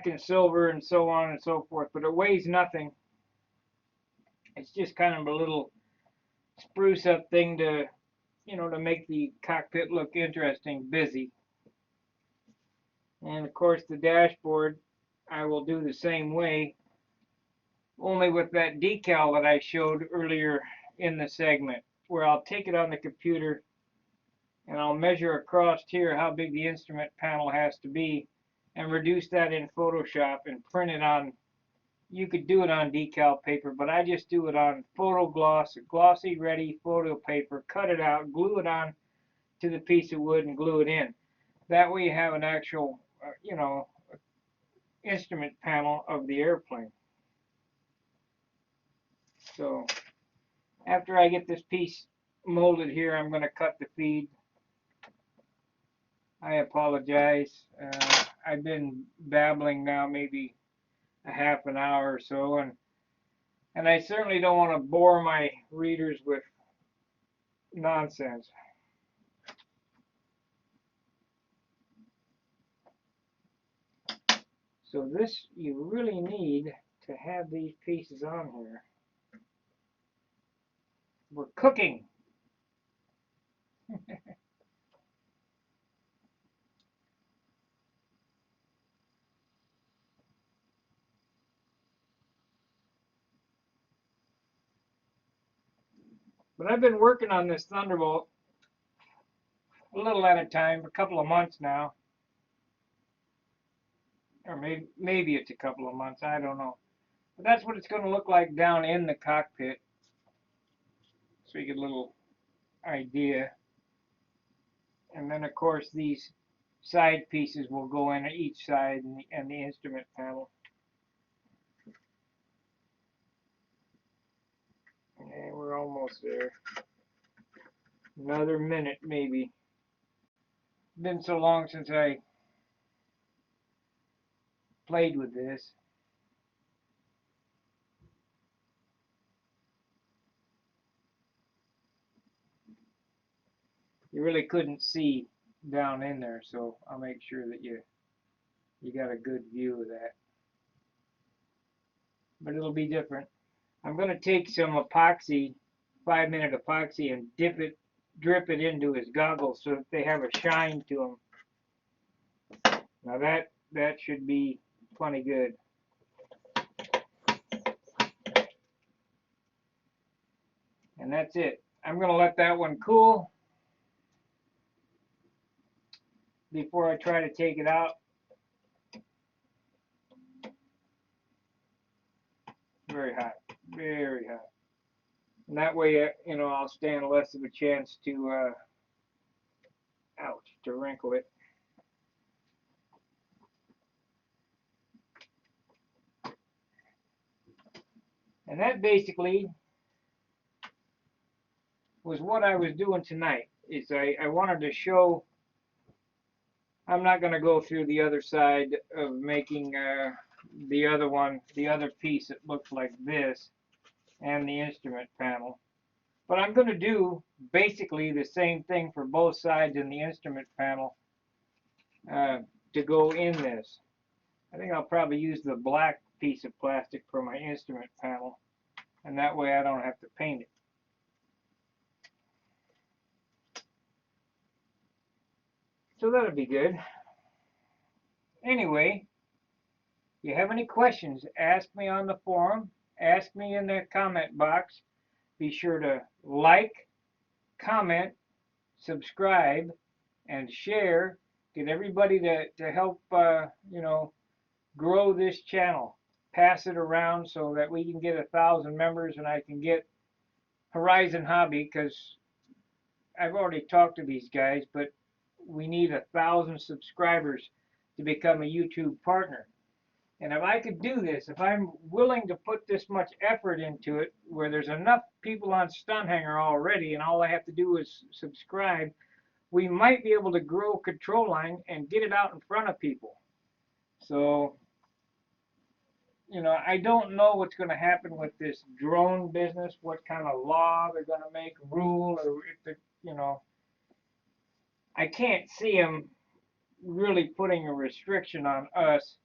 and silver and so on and so forth. But it weighs nothing. It's just kind of a little spruce up thing to, to make the cockpit look interesting, busy. And of course the dashboard, I will do the same way, only with that decal that I showed earlier in the segment, where I'll take it on the computer and I'll measure across here how big the instrument panel has to be and reduce that in Photoshop and print it on. You could do it on decal paper, but I just do it on photo gloss, glossy ready photo paper, cut it out, glue it on to the piece of wood and glue it in. That way you have an actual, instrument panel of the airplane. So after I get this piece molded here, I'm going to cut the feed. I apologize. I've been babbling now maybe a half an hour or so, and I certainly don't want to bore my readers with nonsense. So this, you really need to have these pieces on here. We're cooking. But I've been working on this Thunderbolt a little at a time, a couple of months now. Or maybe it's a couple of months, I don't know. But that's what it's going to look like down in the cockpit. So you get a little idea. And then of course these side pieces will go in each side and the instrument panel. And we're almost there. Another minute maybe. It's been so long since I played with this. You really couldn't see down in there, so I'll make sure that you got a good view of that. But it'll be different. I'm going to take some epoxy, 5-minute epoxy, and drip it into his goggles so that they have a shine to them. Now that should be plenty good. And that's it. I'm going to let that one cool before I try to take it out. Very hot, very hot. And that way, I'll stand less of a chance to, to wrinkle it. And that basically was what I was doing tonight. Is I wanted to show. I'm not going to go through the other side of making the other piece that looks like this, and the instrument panel. But I'm going to do basically the same thing for both sides in the instrument panel to go in this. I think I'll probably use the black piece of plastic for my instrument panel, and that way I don't have to paint it. So that'll be good. Anyway, if you have any questions, ask me on the forum. ask me in the comment box. Be sure to like, comment, subscribe, and share. Get everybody to help, grow this channel. Pass it around so that we can get 1,000 members and I can get Horizon Hobby, because I've already talked to these guys, but we need 1,000 subscribers to become a YouTube partner. And if I could do this, if I'm willing to put this much effort into it, where there's enough people on Stunt Hangar already, and all I have to do is subscribe, we might be able to grow Control Line and get it out in front of people. So, I don't know what's going to happen with this drone business, what kind of law they're going to make, rule, or if I can't see them really putting a restriction on us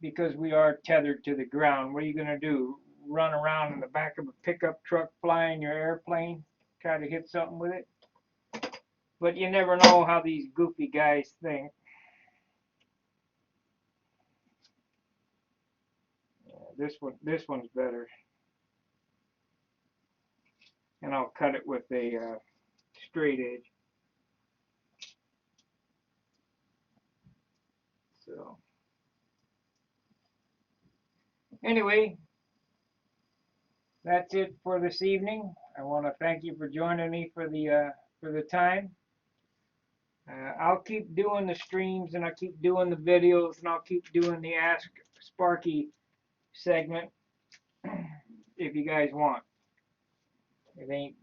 because we are tethered to the ground. What are you going to do? Run around in the back of a pickup truck flying your airplane? Try to hit something with it? But you never know how these goofy guys think. Yeah, this one's better. And I'll cut it with a straight edge. So anyway, that's it for this evening. I want to thank you for joining me for the time. I'll keep doing the streams and I'll keep doing the videos and I'll keep doing the Ask Sparky segment if you guys want. It ain't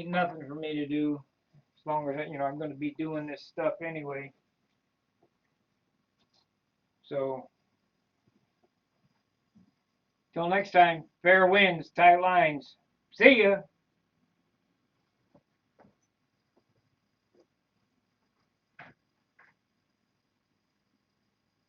nothing for me to do as long as I'm going to be doing this stuff anyway. So till next time, fair winds, tight lines. See ya.